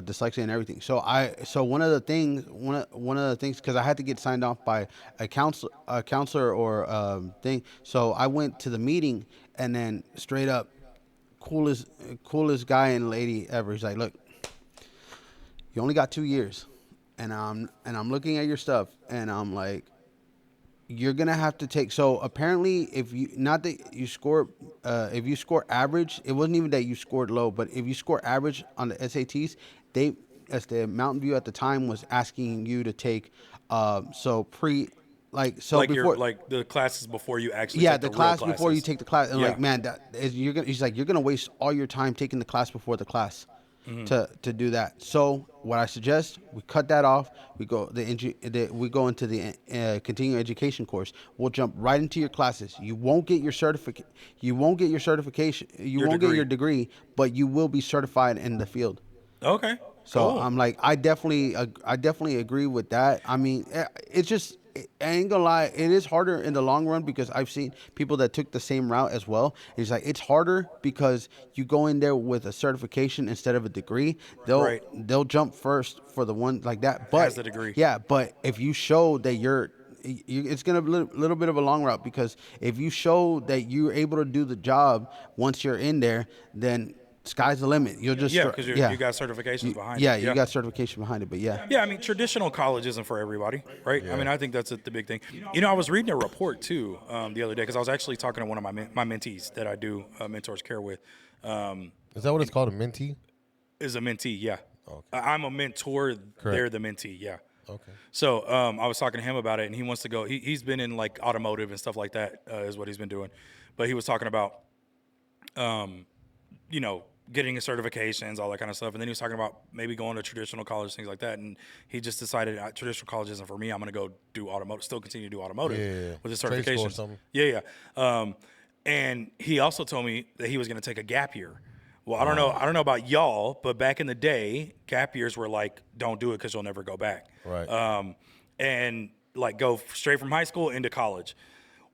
dyslexia and everything. So one of the things because I had to get signed off by a counselor or thing. So I went to the meeting, and then straight up, coolest guy and lady ever. He's like, "Look, you only got 2 years," and I'm looking at your stuff, and I'm like, you're gonna have to take. So apparently, if you score average, it wasn't even that you scored low, but if you score average on the SATs, as the Mountain View at the time was asking you to take, before like the classes before you actually yeah, take the real class classes. before you take the class, and Yeah. like, man, he's like, you're gonna waste all your time taking the class before the class. To do that. So what I suggest, we cut that off. We go we go into the continuing education course. We'll jump right into your classes. You won't get your certificate. You won't get your certification. You won't get your degree, but you will be certified in the field. Okay. So cool. I'm like, I definitely agree with that. I mean, it's just, I ain't gonna lie, it is harder in the long run because I've seen people that took the same route as well. It's like, it's harder because you go in there with a certification instead of a degree. They'll jump first for the one like that. But Has the degree. yeah, but if you show that it's gonna be a little bit of a long route, because if you show that you're able to do the job once you're in there, then sky's the limit. You'll just because you got certifications behind it. Yeah, you got certification behind it, but yeah. Yeah, I mean, traditional college isn't for everybody, right? I mean, I think that's the big thing. I was reading a report, too, the other day, because I was actually talking to one of my mentees that I do mentors care with. Is that what it's called, a mentee? Is a mentee, yeah. Okay. I'm a mentor. They're the mentee, yeah. Okay. So I was talking to him about it, and he wants to go. He's been in, like, automotive and stuff like that is what he's been doing. But he was talking about, getting his certifications, all that kind of stuff. And then he was talking about maybe going to traditional college, things like that. And he just decided traditional college isn't for me. I'm going to go do automotive, still continue to do automotive with his Trade school or certifications. something. Yeah. And he also told me that he was going to take a gap year. Well, I don't know about y'all, but back in the day, gap years were like, don't do it because you'll never go back. Right. And like go straight from high school into college.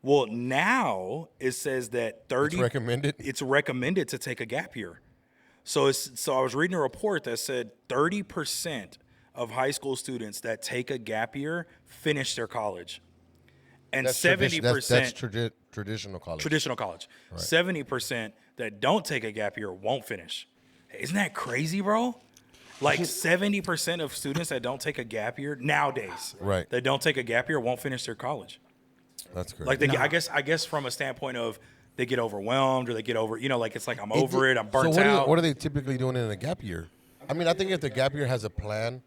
Well, now it says that 30. It's recommended? It's recommended to take a gap year. So I was reading a report that said 30% of high school students that take a gap year finish their college, and 70% that's traditional college. traditional college. 70% that don't take a gap year won't finish. Isn't that crazy, bro? Like 70% of students that don't take a gap year nowadays, Right. that don't take a gap year won't finish their college. That's crazy. Like I guess from a standpoint of they get overwhelmed or they get over, like it's like I'm over it, I'm burnt so out. what are they typically doing in a gap year? I mean, I think if the gap year has a plan,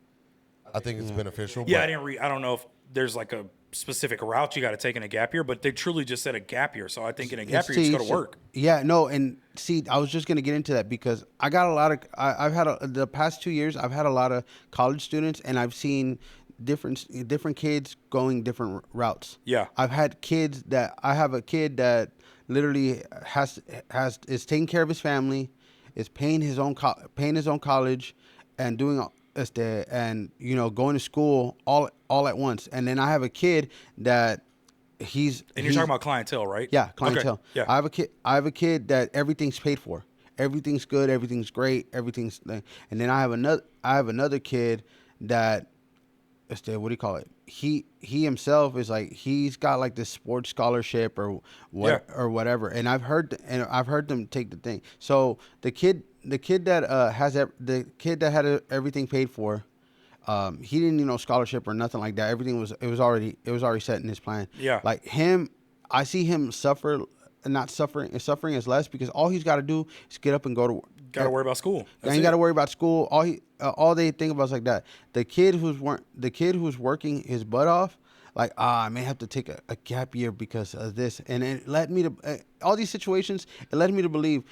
I think it's beneficial. Yeah, but I don't know if there's like a specific route you got to take in a gap year, but they truly just said a gap year. So I think in a gap year, you just go to work. Yeah, no, and see, I was just going to get into that because I've had the past 2 years, I've had a lot of college students, and I've seen different kids going different routes. Yeah. I have a kid that literally is taking care of his family, is paying his own college, and doing and going to school all at once. And then I have a kid that And you're talking about clientele, right? yeah, clientele. Okay. Yeah. I have a kid that everything's paid for. Everything's good, everything's great, and then I have another kid that what do you call it? He himself is like he's got like this sports scholarship or or whatever. And I've heard them take the thing. So the kid that had everything paid for, he didn't need no scholarship or nothing like that. Everything was already set in his plan. Yeah. Like him, I see him suffering is less because all he's got to do is get up and go to work. Got to worry about school. He ain't got to worry about school. All they think about is like that. The kid who's working his butt off, like I may have to take a gap year because of this, and it led me to all these situations. It led me to believe,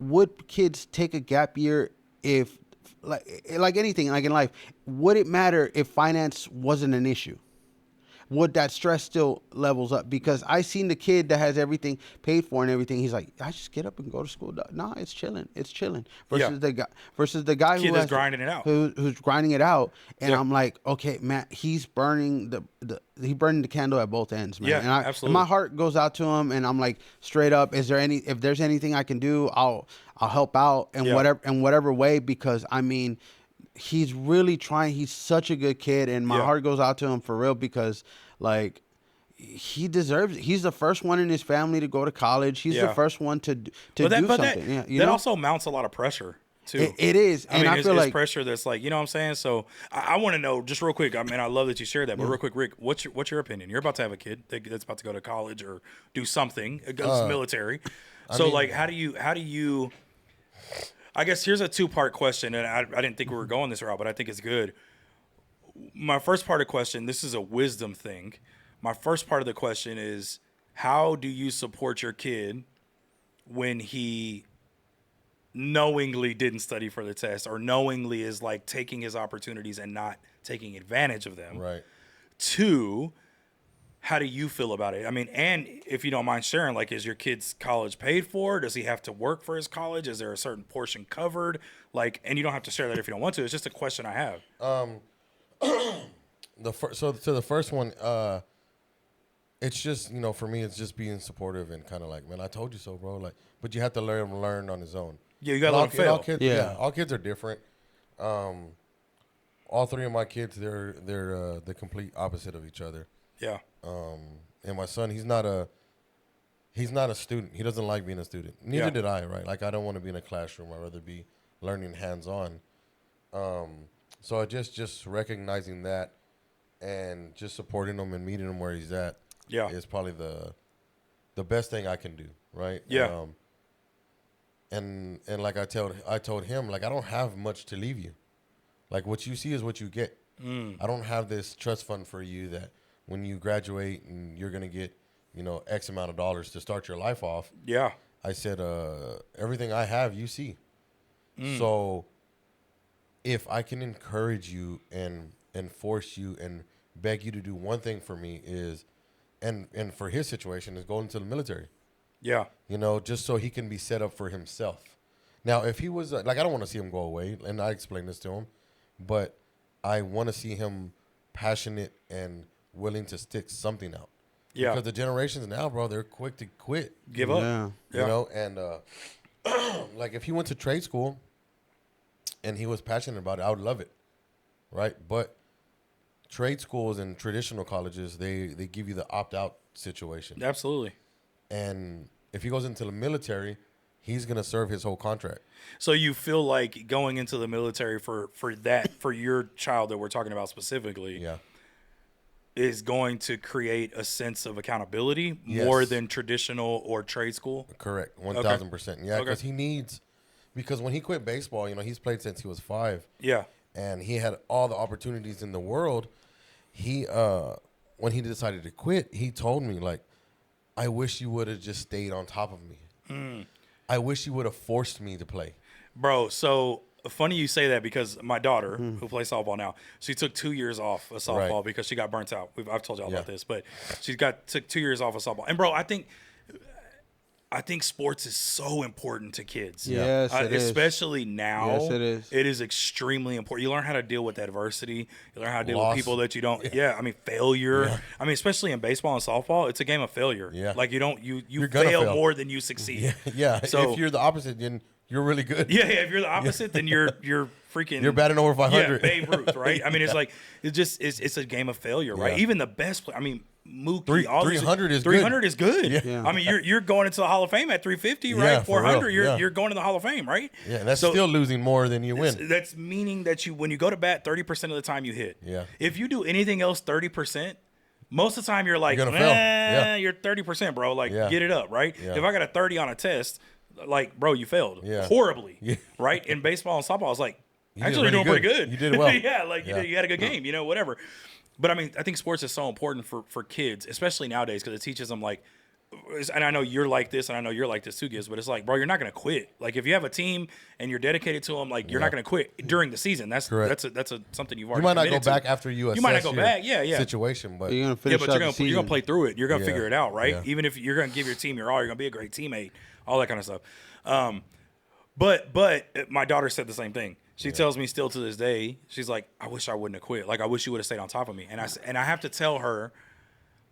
would kids take a gap year if like anything like in life, would it matter if finance wasn't an issue? Would that stress still levels up? Because I seen the kid that has everything paid for and everything. He's like, I just get up and go to school. Nah, it's chilling. It's chilling. Versus the guy Kid that's grinding it out. Who's grinding it out. And Yeah. I'm like, okay, man, he's burning the candle at both ends, man. Yeah, and absolutely. And my heart goes out to him, and I'm like, straight up, if there's anything I can do, I'll help out in whatever way, because I mean, he's really trying. He's such a good kid, and my heart goes out to him for real, because like he deserves it. He's the first one in his family to go to college. He's the first one to do something. That also mounts a lot I pressure too. It is, and I feel like pressure that's like, you know what I'm saying. So I want to know just real quick. I mean, I love that you shared that, but real quick, Rick, what's your opinion? You're about to have a kid that's about to go to college or do something, goes military. So like, how do you? I guess here's a 2-part question, and I didn't think we were going this route, but I think it's good. My first part of the question, this is a wisdom thing. My first part of the question is, how do you support your kid when he knowingly didn't study for the test, or knowingly is like taking his opportunities and not taking advantage of them? Right. 2, how do you feel about it? I mean, and if you don't mind sharing, like, is your kid's college paid for? Does he have to work for his college? Is there a certain portion covered? Like, and you don't have to share that if you don't want to. It's just a question I have. The first one, it's just, for me, it's just being supportive and kind of like, man, I told you so, bro. Like, but you have to learn on his own. Yeah, you got to let him fail. All kids are different. All 3 of my kids, they're the complete opposite of each other. Yeah. And my son, he's not a student. He doesn't like being a student. Neither did I, right? Like, I don't want to be in a classroom. I'd rather be learning hands-on. So I just recognizing that and just supporting him and meeting him where he's at is probably the best thing I can do, right? Yeah. And like I told him, like, I don't have much to leave you. Like, what you see is what you get. I don't have this trust fund for you that when you graduate and you're going to get, X amount of dollars to start your life off. Yeah. I said, everything I have, you see. So if I can encourage you and force you and beg you to do one thing for me is, and for his situation, is go into the military. Yeah. Just so he can be set up for himself. Now, if he was, like, I don't want to see him go away, and I explained this to him, but I want to see him passionate and willing to stick something out. Yeah. Because the generations now, bro, they're quick to quit. Give up. Yeah. And like, if he went to trade school and he was passionate about it, I would love it, right? But trade schools and traditional colleges, they give you the opt-out situation. Absolutely. And if he goes into the military, he's going to serve his whole contract. So you feel like going into the military for your child that we're talking about specifically is going to create a sense of accountability more than traditional or trade school? Correct. 1,000%. Yeah, because because when he quit baseball, he's played since he was 5. Yeah. And he had all the opportunities in the world. He, when he decided to quit, he told me, like, I wish you would have just stayed on top of me. I wish you would have forced me to play. Bro, so funny you say that because my daughter, who plays softball now, she took 2 years off of softball Right. because she got burnt out. I've told y'all Yeah. about this, but took 2 years off of softball. And bro, I think sports is so important to kids. Yes, it is. Especially now. Yes, it is. It is extremely important. You learn how to deal with adversity. You learn how to deal Loss. with people that you don't. Yeah, I mean failure. Yeah. I mean, especially in baseball and softball, it's a game of failure. Yeah. Like you You're gonna fail fail. more than you succeed. Yeah. So if you're the opposite, then you're really good. yeah, if you're the opposite, then you're freaking. You're batting over 500. Yeah, Babe Ruth, right? I mean, it's like it's a game of failure, right? Yeah. Even the best player. I mean, Mookie, all these- 300 is good. 300 is good. Yeah. I mean, you're going into the Hall of Fame at 350, right? Yeah, for 400, real. Yeah. you're going to the Hall of Fame, right? Yeah, and that's So still losing more than you win. That's meaning that when you go to bat, 30% of the time you hit. Yeah. If you do anything else 30%, most of the time you're like, You're gonna fail. Yeah. You're 30%, bro. Like, Yeah. get it up, right? Yeah. If I got a 30 on a test, like, bro, you failed Yeah. horribly, Yeah. right? In baseball and softball, I was like, You actually, did you're doing really pretty good. good. You did well. Yeah, like Yeah. you had a good game, whatever. But I mean, I think sports is so important for kids, especially nowadays, because it teaches them like, and I know you're like this, and I know you're like this too, Giz, but it's like, bro, you're not gonna quit. Like if you have a team and you're dedicated to them, like you're not gonna quit during the season. Correct. That's something you've You already. might not go committed to. back after you assess You might not go your back. Yeah. situation, but You're gonna Yeah, finish but out you're the gonna season. play through it. You're gonna Yeah. figure it out, right? Yeah. Even if you're gonna give your team your all, you're gonna be a great teammate, all that kind of stuff. But my daughter said the same thing. She tells me still to this day, she's like, I wish I wouldn't have quit. Like I wish you would have stayed on top of me. And I have to tell her,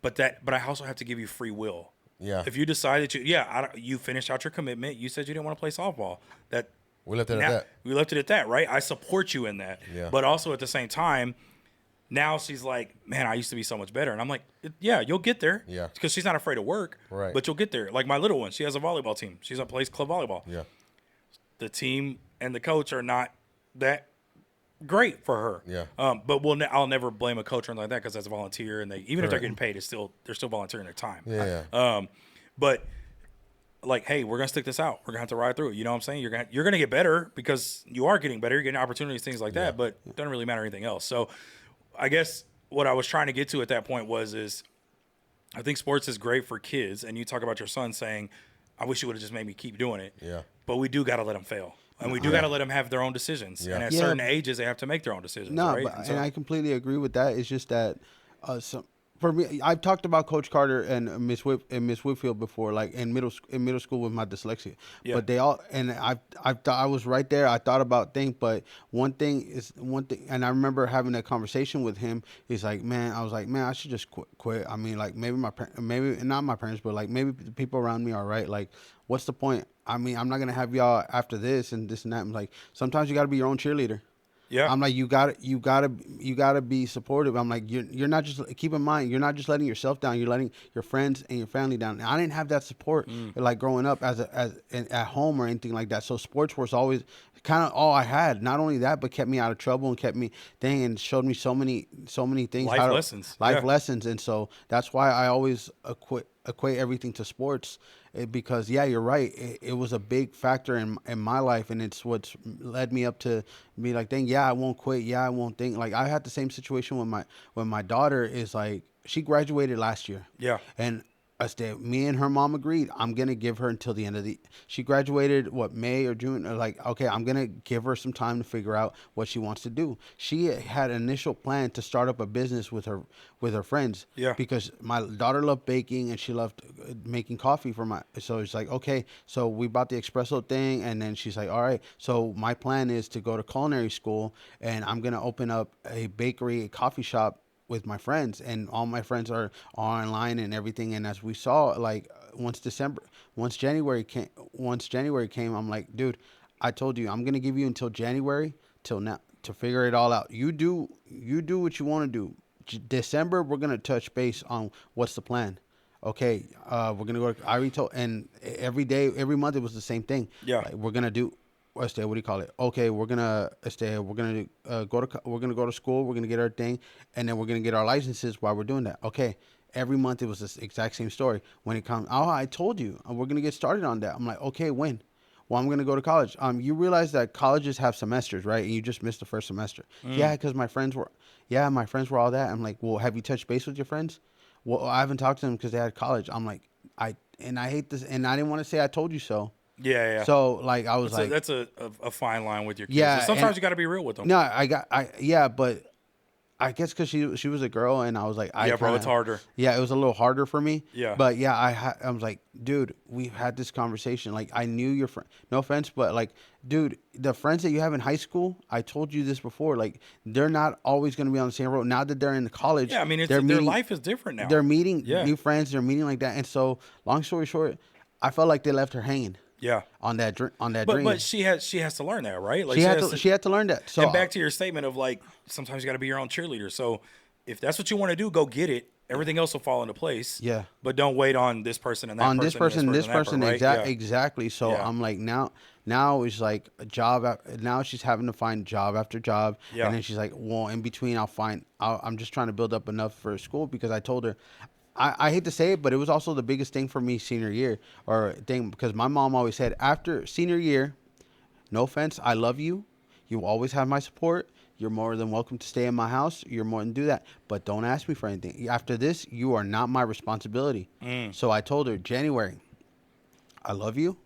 but I also have to give you free will. Yeah. If you decide that you finished out your commitment, you said you didn't want to play softball. That we left it at now, that. we left it at that, right? I support you in that. Yeah. But also at the same time, now she's like, man, I used to be so much better. And I'm like, yeah, you'll get there. Yeah. Because she's not afraid of work. Right. But you'll get there. Like my little one, she has a volleyball team. Plays club volleyball. Yeah. The team and the coach are not that great for her. Yeah. But I'll never blame a coach or anything like that because that's a volunteer, and even if they're Correct. getting paid, they're still volunteering their time. Yeah. But like, hey, we're gonna stick this out. We're gonna have to ride through it. You know what I'm saying? You're gonna get better because you are getting better. You're getting opportunities, things like that. But it doesn't really matter anything else. So, I guess what I was trying to get to at that point is, I think sports is great for kids. And you talk about your son saying, "I wish you would have just made me keep doing it." Yeah. But we do gotta let them fail. And we do got to let them have their own decisions. Yeah. And at Yeah. certain ages, they have to make their own decisions. No, right? but, so, and I completely agree with that. It's just that for me, I've talked about Coach Carter and Miss Whitfield before, like in middle school with my dyslexia. Yeah. But they all, and I was right there. I thought about things, but one thing, and I remember having a conversation with him. He's like, man, I should just quit. I mean, like maybe maybe not my parents, but like maybe the people around me are right. Like, what's the point? I mean, I'm not gonna have y'all after this and this and that. I'm like, sometimes you got to be your own cheerleader. yeah. I'm like, you gotta be supportive. I'm like, you're not just, keep in mind, you're not just letting yourself down. You're letting your friends and your family down. And I didn't have that support like growing up at home or anything like that. So sports was always kind of all I had. Not only that, but kept me out of trouble and kept me and showed me so many things. Life lessons. Life Yeah. lessons. And so that's why I always equate everything to sports. Because you're right. It was a big factor in my life, and it's what's led me up to be like, dang, I won't quit. I won't think. Like I had the same situation when my daughter is like, she graduated last year. Yeah. And me and her mom agreed, I'm gonna give her until the end of she graduated May or June, like, okay, I'm gonna give her some time to figure out what she wants to do. She had an initial plan to start up a business with her friends. Yeah. Because my daughter loved baking and she loved making coffee so it's like, okay, so we bought the espresso thing, and then she's like, all right, so my plan is to go to culinary school, and I'm gonna open up a bakery, a coffee shop with my friends, and all my friends are online and everything. And as we saw, like once January came, I'm like, dude, I told you, I'm gonna give you until January till now to figure it all out. You do what you want to do. December, we're gonna touch base on what's the plan. Okay, we're gonna go. I already told, and every month it was the same thing. Yeah. Like, we're gonna do. What do you call it? Okay, we're gonna go to school. We're gonna get our thing, and then we're gonna get our licenses while we're doing that. Okay, every month it was the exact same story. When it comes, I told you, we're gonna get started on that. I'm like, okay, when? Well, I'm gonna go to college. You realize that colleges have semesters, right? And you just missed the first semester. Yeah, because my friends were all that. I'm like, well, have you touched base with your friends? Well, I haven't talked to them because they had college. I'm like, I hate this, and I didn't want to say I told you so. Yeah. So like I was like, that's a fine line with your kids. Yeah, And sometimes and- you got to be real with them. no, but I guess because she was a girl, and I was like, Yeah, bro, it's harder. Yeah, it was a little harder for me. Yeah. But yeah, I was like, dude, we've had this conversation. Like, I knew your friend. No offense, but like, dude, the friends that you have in high school, I told you this before. Like, they're not always going to be on the same road. Now that they're in college, Yeah, I mean, their their life is different now. They're meeting Yeah. new friends. They're meeting like that. And so, long story short, I felt like they left her hanging. Yeah. On that dream. But she has to learn that, right? Like She had to learn that. So and back to your statement of like sometimes you got to be your own cheerleader. So if that's what you want to do, go get it. Everything else will fall into place. Yeah. But don't wait on this person and that on person. this person, right? exactly. So Yeah. I'm like, now it's like a job. Now she's having to find job after job. Yeah. And then she's like, well, in between, I'm just trying to build up enough for school, because I told her, I hate to say it, but it was also the biggest thing for me senior year, because my mom always said, after senior year, no offense, I love you. You always have my support. You're more than welcome to stay in my house. You're more than do that. But don't ask me for anything. After this, you are not my responsibility. So I told her, January, I love you.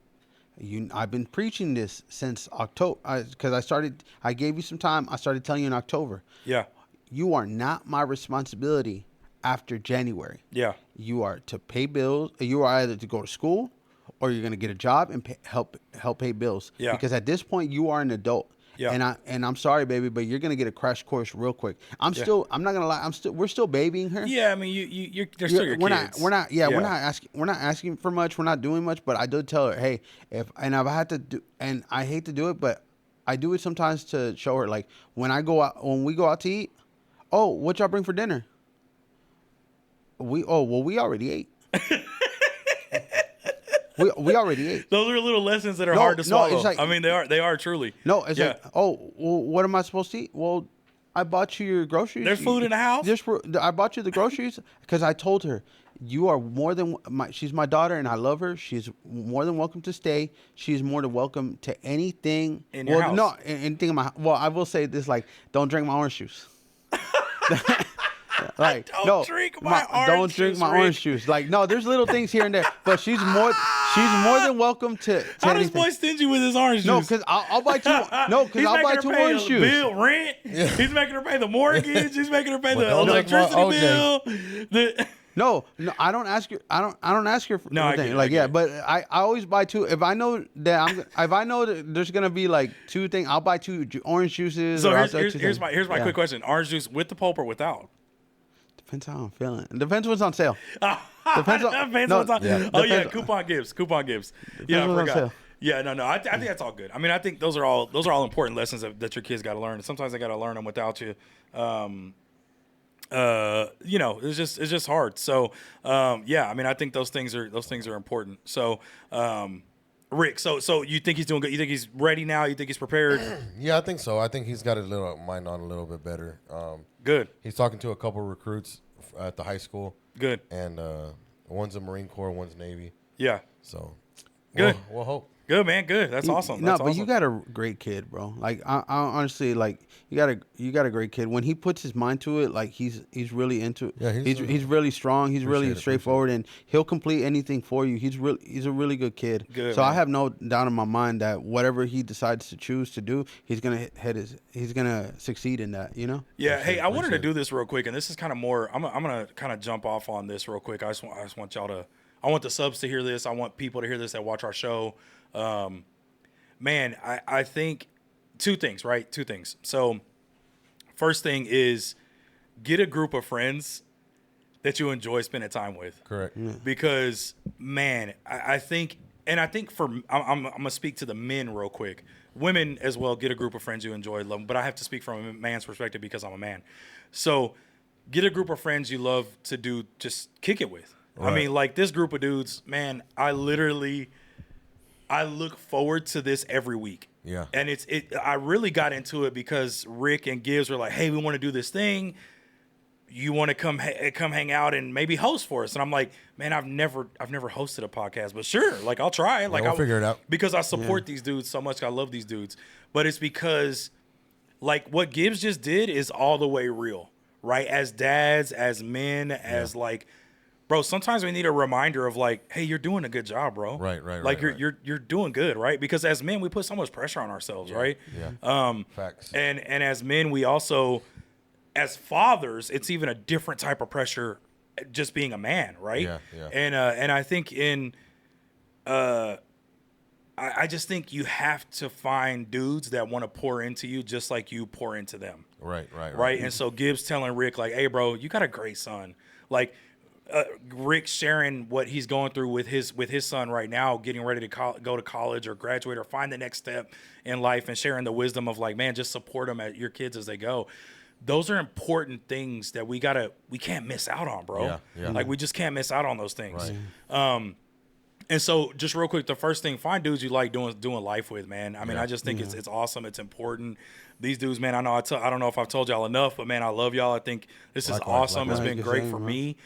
I've been preaching this since October, because I gave you some time. I started telling you in October. Yeah. You are not my responsibility after January. Yeah. You are to pay bills. You are either to go to school, or you're going to get a job and help pay bills. Yeah. Because at this point, you are an adult. Yeah. And I'm sorry, baby, but you're gonna get a crash course real quick. I'm not gonna lie. We're still babying her. Yeah, I mean, they're still your kids. We're not asking for much. We're not doing much. But I did tell her, hey, if I had to do, and I hate to do it, but I do it sometimes to show her, like when we go out to eat. Oh, what y'all bring for dinner? We already ate. We already ate. Those are little lessons that are hard to swallow. It's like, I mean, they are truly. No, it's like, oh, well, what am I supposed to eat? Well, I bought you your groceries. There's food in the house. I bought you the groceries because I told her you are more than she's my daughter and I love her. She's more than welcome to stay. She's more than welcome to anything. In your house. No, anything in my. Well, I will say this: like, don't drink my orange juice. Like, don't drink my orange juice, orange juice. Like, no, there's little things here and there, but she's more than welcome to How does boy stingy with his orange juice? No, because I'll buy two. No, because I'll buy 2 orange juice. Bill, rent. Yeah. He's making her pay the mortgage. He's making her pay the electricity bill. No, I don't ask her. I don't ask her for anything. Like, yeah, but I always buy 2. If I know that there's gonna be like 2 things, I'll buy 2 orange juices. So here's my quick question: orange juice with the pulp or without? Depends how I'm feeling. It depends what's on sale. Depends what's on. Yeah. Oh yeah, coupon gives. Yeah, I what's on forgot. sale. Yeah, no. I think that's all good. I mean, I think those are all important lessons that your kids got to learn. And sometimes they got to learn them without you. It's just hard. So, yeah. I mean, I think those things are important. So, Rick, so you think he's doing good? You think he's ready now? You think he's prepared? Yeah, I think so. I think he's got his little mind on a little bit better. Good. He's talking to a couple recruits at the high school. Good. And one's a Marine Corps, one's Navy. Yeah. So good. We'll hope. Good, man. Good. That's awesome. That's awesome. You got a great kid, bro. Like I honestly, like you got a great kid. When he puts his mind to it, like he's really into it. Yeah, he's really strong. He's really straightforward, and he'll complete anything for you. He's a really good kid. Good, so man. I have no doubt in my mind that whatever he decides to choose to do, he's gonna succeed in that. You know. Yeah. Hey, I wanted to do this real quick, and this is kind of more. I'm gonna kind of jump off on this real quick. I just want y'all to. I want the subs to hear this. I want people to hear this that watch our show. Man, I think 2 things, right? 2 things. So first thing is get a group of friends that you enjoy spending time with. Correct. Yeah. Because, man, I think I'm going to speak to the men real quick. Women as well, get a group of friends you enjoy, love them. But I have to speak from a man's perspective because I'm a man. So get a group of friends you love to do, just kick it with. Right. I mean, like this group of dudes, man, I look forward to this every week. Yeah. And I really got into it because Rick and Gibbs were like, hey, we want to do this thing. You want to come hang out and maybe host for us? And I'm like, man, I've never hosted a podcast, but sure, like I'll try it. Like I'll figure it out. Because I support these dudes so much. I love these dudes. But it's because like what Gibbs just did is all the way real, right? As dads, as men, as like, bro, sometimes we need a reminder of like, hey, you're doing a good job, bro. Right. Like right. you're doing good, right? Because as men, we put so much pressure on ourselves, right? Yeah. Facts. And as men, we also, as fathers, it's even a different type of pressure, just being a man, right? Yeah. And I think I just think you have to find dudes that want to pour into you just like you pour into them. Right. And so Gibbs telling Rick like, hey, bro, you got a great son. Like Rick sharing what he's going through with his son right now, getting ready to go to college or graduate or find the next step in life, and sharing the wisdom of like, man, just support them at your kids as they go. Those are important things that we can't miss out on, bro. Yeah. Like we just can't miss out on those things. Right. And so, just real quick, the first thing, find dudes you like doing life with, man. I mean, I just think it's awesome. It's important. These dudes, man, I know I don't know if I've told y'all enough, but man, I love y'all. I think this is awesome. Likewise. It's been great for me.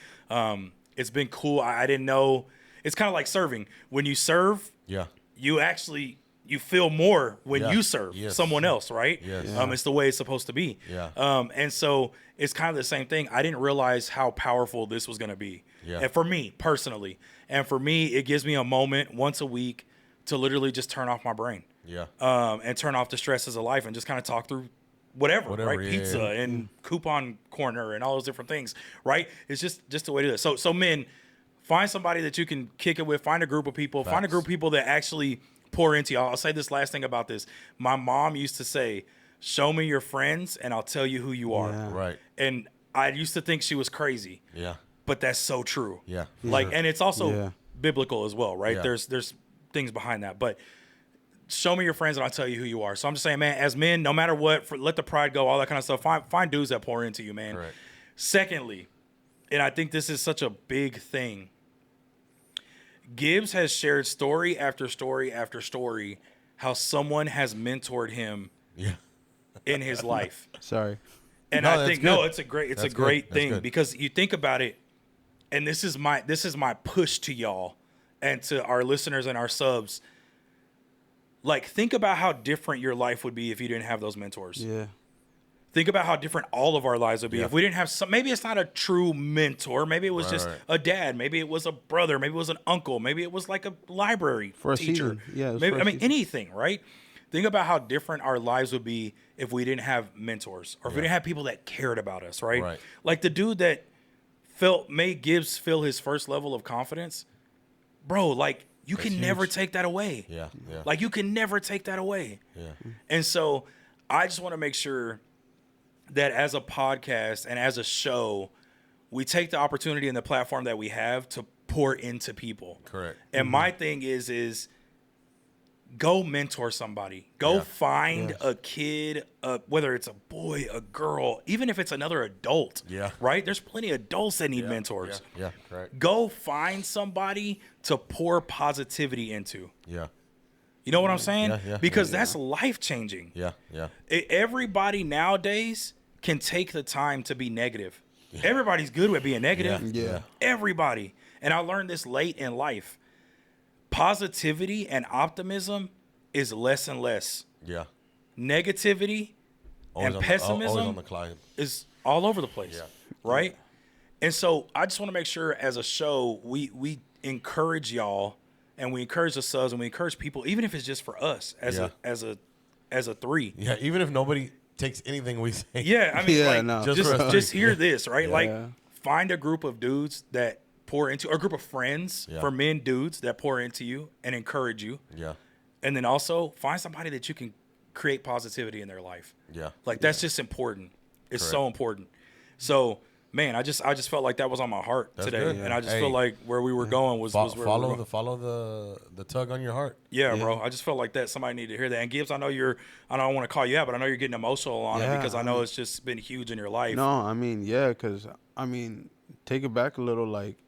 It's been cool. I didn't know. It's kind of like serving. When you serve, you feel more when you serve someone else, right? Yes. It's the way it's supposed to be. Yeah. And so it's kind of the same thing. I didn't realize how powerful this was going to be. Yeah. And for me personally, and for me, it gives me a moment once a week to literally just turn off my brain. Yeah. And turn off the stresses of life and just kind of talk through whatever, right? Yeah, Pizza and coupon corner and all those different things, right? It's just the way to do it. So men, find somebody that you can kick it with. Find a group of people. Facts. Find a group of people that actually pour into you. I'll say this last thing about this. My mom used to say, show me your friends and I'll tell you who you are. Yeah. Right. And I used to think she was crazy. Yeah. But that's so true. Yeah. Like, and it's also Yeah. biblical as well, right? Yeah. There's things behind that. But show me your friends and I'll tell you who you are. So I'm just saying, man, as men, no matter what, let the pride go, all that kind of stuff. Find dudes that pour into you, man. Correct. Secondly, and I think this is such a big thing, Gibbs has shared story after story after story how someone has mentored him Yeah. in his life. Sorry. And No, I that's think good. it's a great That's great good. That's thing good. because you think about it, and this is my push to y'all and to our listeners and our subs. Like, think about how different your life would be if you didn't have those mentors. Yeah. Think about how different all of our lives would be Yeah. if we didn't have some. Maybe it's not a true mentor. Maybe it was just right. a dad. Maybe it was a brother. Maybe it was an uncle. Maybe it was like a library For a teacher. season. Yeah, it was Maybe, for a season. anything, right? Think about how different our lives would be if we didn't have mentors or if we didn't have people that cared about us, right? Right. Like the dude that made Gibbs feel his first level of confidence. Bro, like you can never huge. take that away. Yeah. Yeah. Like you can never take that away. yeah. And so I just want to make sure that as a podcast and as a show, we take the opportunity and the platform that we have to pour into people. Correct. And my thing is go mentor somebody. Go Yeah. find Yes. a kid, whether it's a boy, a girl, even if it's another adult. Yeah. Right? There's plenty of adults that need Yeah. mentors. Yeah. Correct. Go find somebody to pour positivity into. Yeah. You know what I'm saying? Yeah. Because that's life changing. Yeah. Yeah. Everybody nowadays can take the time to be negative. Everybody's good with being negative. Yeah. Everybody. And I learned this late in life. Positivity and optimism is less and less. Yeah. Negativity Always and on pessimism always on the climb. is all over the place. Yeah. Right? And so I just want to make sure as a show, we encourage y'all and we encourage the subs and we encourage people, even if it's just for us as a three. Yeah. Even if nobody takes anything we say. Yeah, I mean, Yeah, like, no. Just for us. just hear this, right? Yeah. Like, find a group of dudes that pour into, or a group of friends Yeah. for men, dudes that pour into you and encourage you, Yeah. and then also find somebody that you can create positivity in their life. Yeah. Like that's just important. It's so Correct. important. So, man, I just felt like that was on my heart That's today, good. and I just Hey, feel like where we were going was where we were going. follow the tug on your heart. Yeah, bro. I just felt like that somebody needed to hear that. And Gibbs, I don't want to call you out, but I know you're getting emotional on it Yeah, because I know it's just been huge in your life. No, I mean, yeah, because, I mean, take it back a little, like,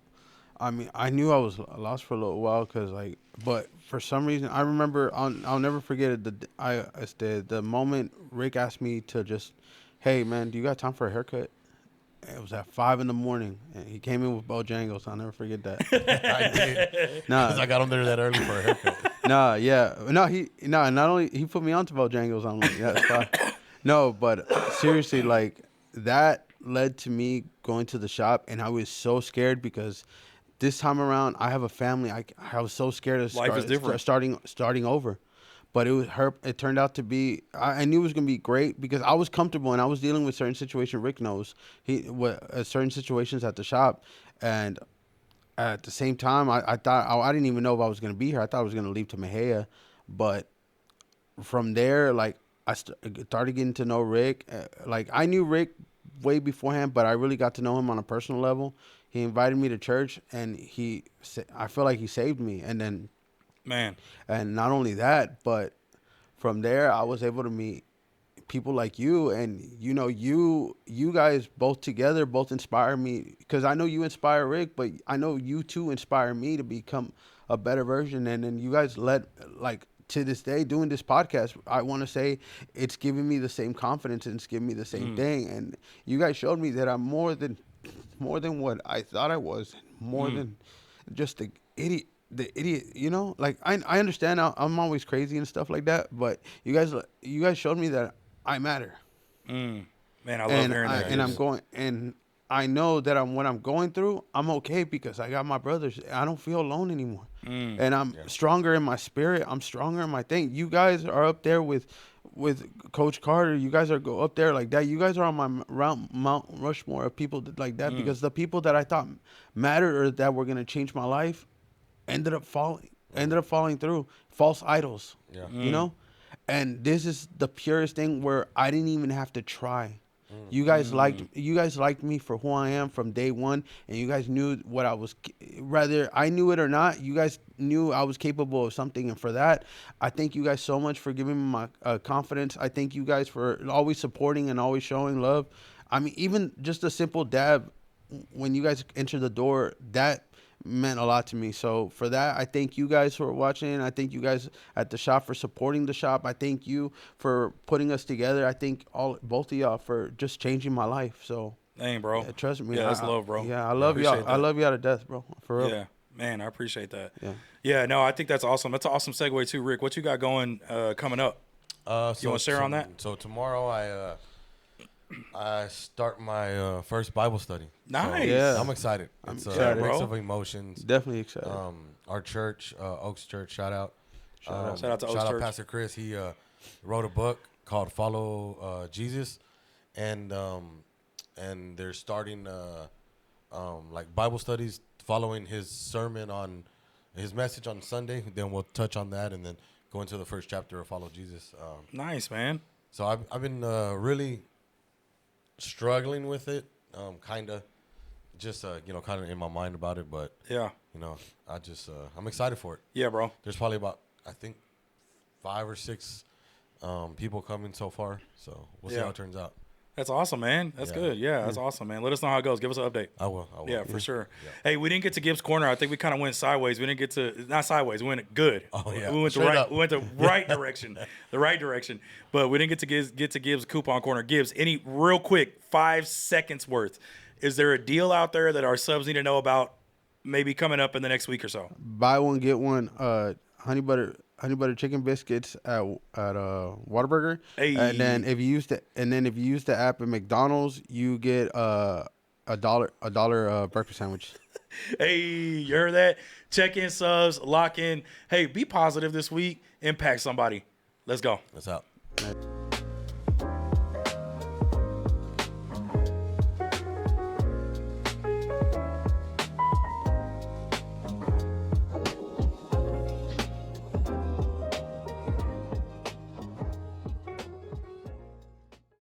I mean, I knew I was lost for a little while because, like, but for some reason, I remember, I'll never forget it, the moment Rick asked me to just, hey, man, do you got time for a haircut? It was at 5 a.m, and he came in with Bojangles. I'll never forget that. I did. Because I got him there that early for a haircut. Not only he put me onto Bojangles. I'm like, yeah, it's fine. No, but seriously, like that led to me going to the shop, and I was so scared because this time around I have a family. I was so scared of Life is different. starting over. But it was her. It turned out to be. I knew it was gonna be great because I was comfortable and I was dealing with certain situations. Rick knows certain situations at the shop, and at the same time, I thought I didn't even know if I was gonna be here. I thought I was gonna leave to Mejia, but from there, like started getting to know Rick. Like I knew Rick way beforehand, but I really got to know him on a personal level. He invited me to church, and I feel like he saved me, and then. Man. And not only that, but from there, I was able to meet people like you, and you guys both together both inspire me because I know you inspire Rick, but I know you too inspire me to become a better version. And then you guys to this day doing this podcast, I want to say it's giving me the same confidence and it's giving me the same thing. And you guys showed me that I'm more than what I thought I was, more than just the idiot. Like I understand I'm always crazy and stuff like that, but you guys showed me that I matter. Man, I love hearing that. And I know that what I'm going through, I'm okay because I got my brothers. I don't feel alone anymore. And I'm stronger in my spirit. I'm stronger in my thing. You guys are up there with Coach Carter. You guys are up there like that. You guys are on my Mount Rushmore of people like that because the people that I thought mattered or that were going to change my life ended up falling through. False idols. Yeah. And this is the purest thing where I didn't even have to try. You guys liked me for who I am from day one, and you guys knew what I was. Whether I knew it or not, you guys knew I was capable of something, and for that, I thank you guys so much for giving me my confidence. I thank you guys for always supporting and always showing love. I mean, even just a simple dab when you guys enter the door, that meant a lot to me. So for that, I thank you guys for watching. I thank you guys at the shop for supporting the shop. I thank you for putting us together. I thank both of y'all for just changing my life. So dang, bro. Yeah, trust me. Yeah, that's love, bro. Yeah, I love y'all. I love y'all to death, bro. For real. Yeah, man, I appreciate that. Yeah. Yeah, no, I think that's awesome. That's an awesome segue too, Rick. What you got going coming up? You want to share on that? So tomorrow I start my first Bible study. Nice. So Yeah. I'm excited. I'm It's excited, a mix bro. of emotions. Definitely excited. Our church, Oaks Church, shout out. Shout out to Oaks Shout out Church. Pastor Chris. He wrote a book called Follow Jesus, and they're starting like Bible studies following his sermon on his message on Sunday. Then we'll touch on that, and then go into the first chapter of Follow Jesus. Nice, man. So I've been really struggling with it, kind of, just kind of in my mind about it. But Yeah. I just I'm excited for it. Yeah, bro. There's probably about, I think, 5 or 6 people coming so far. So we'll see how it turns out. That's awesome, man. That's good. Yeah, that's awesome, man. Let us know how it goes. Give us an update. I will. Yeah, for sure. Yeah. Hey, we didn't get to Gibbs Corner. I think we kind of went sideways. We didn't get to not sideways. We went good. Oh, yeah. We went Straight up. We went the right direction, the right direction. But we didn't get to Gibbs Coupon Corner. Gibbs, any real quick 5 seconds worth. Is there a deal out there that our subs need to know about? Maybe coming up in the next week or so. Buy one get one. Honey butter chicken biscuits at Whataburger. Hey. And then if you use the app at McDonald's, you get a dollar breakfast sandwich. Hey, you heard that? Check in subs, lock in. Hey, be positive this week. Impact somebody. Let's go. That's out.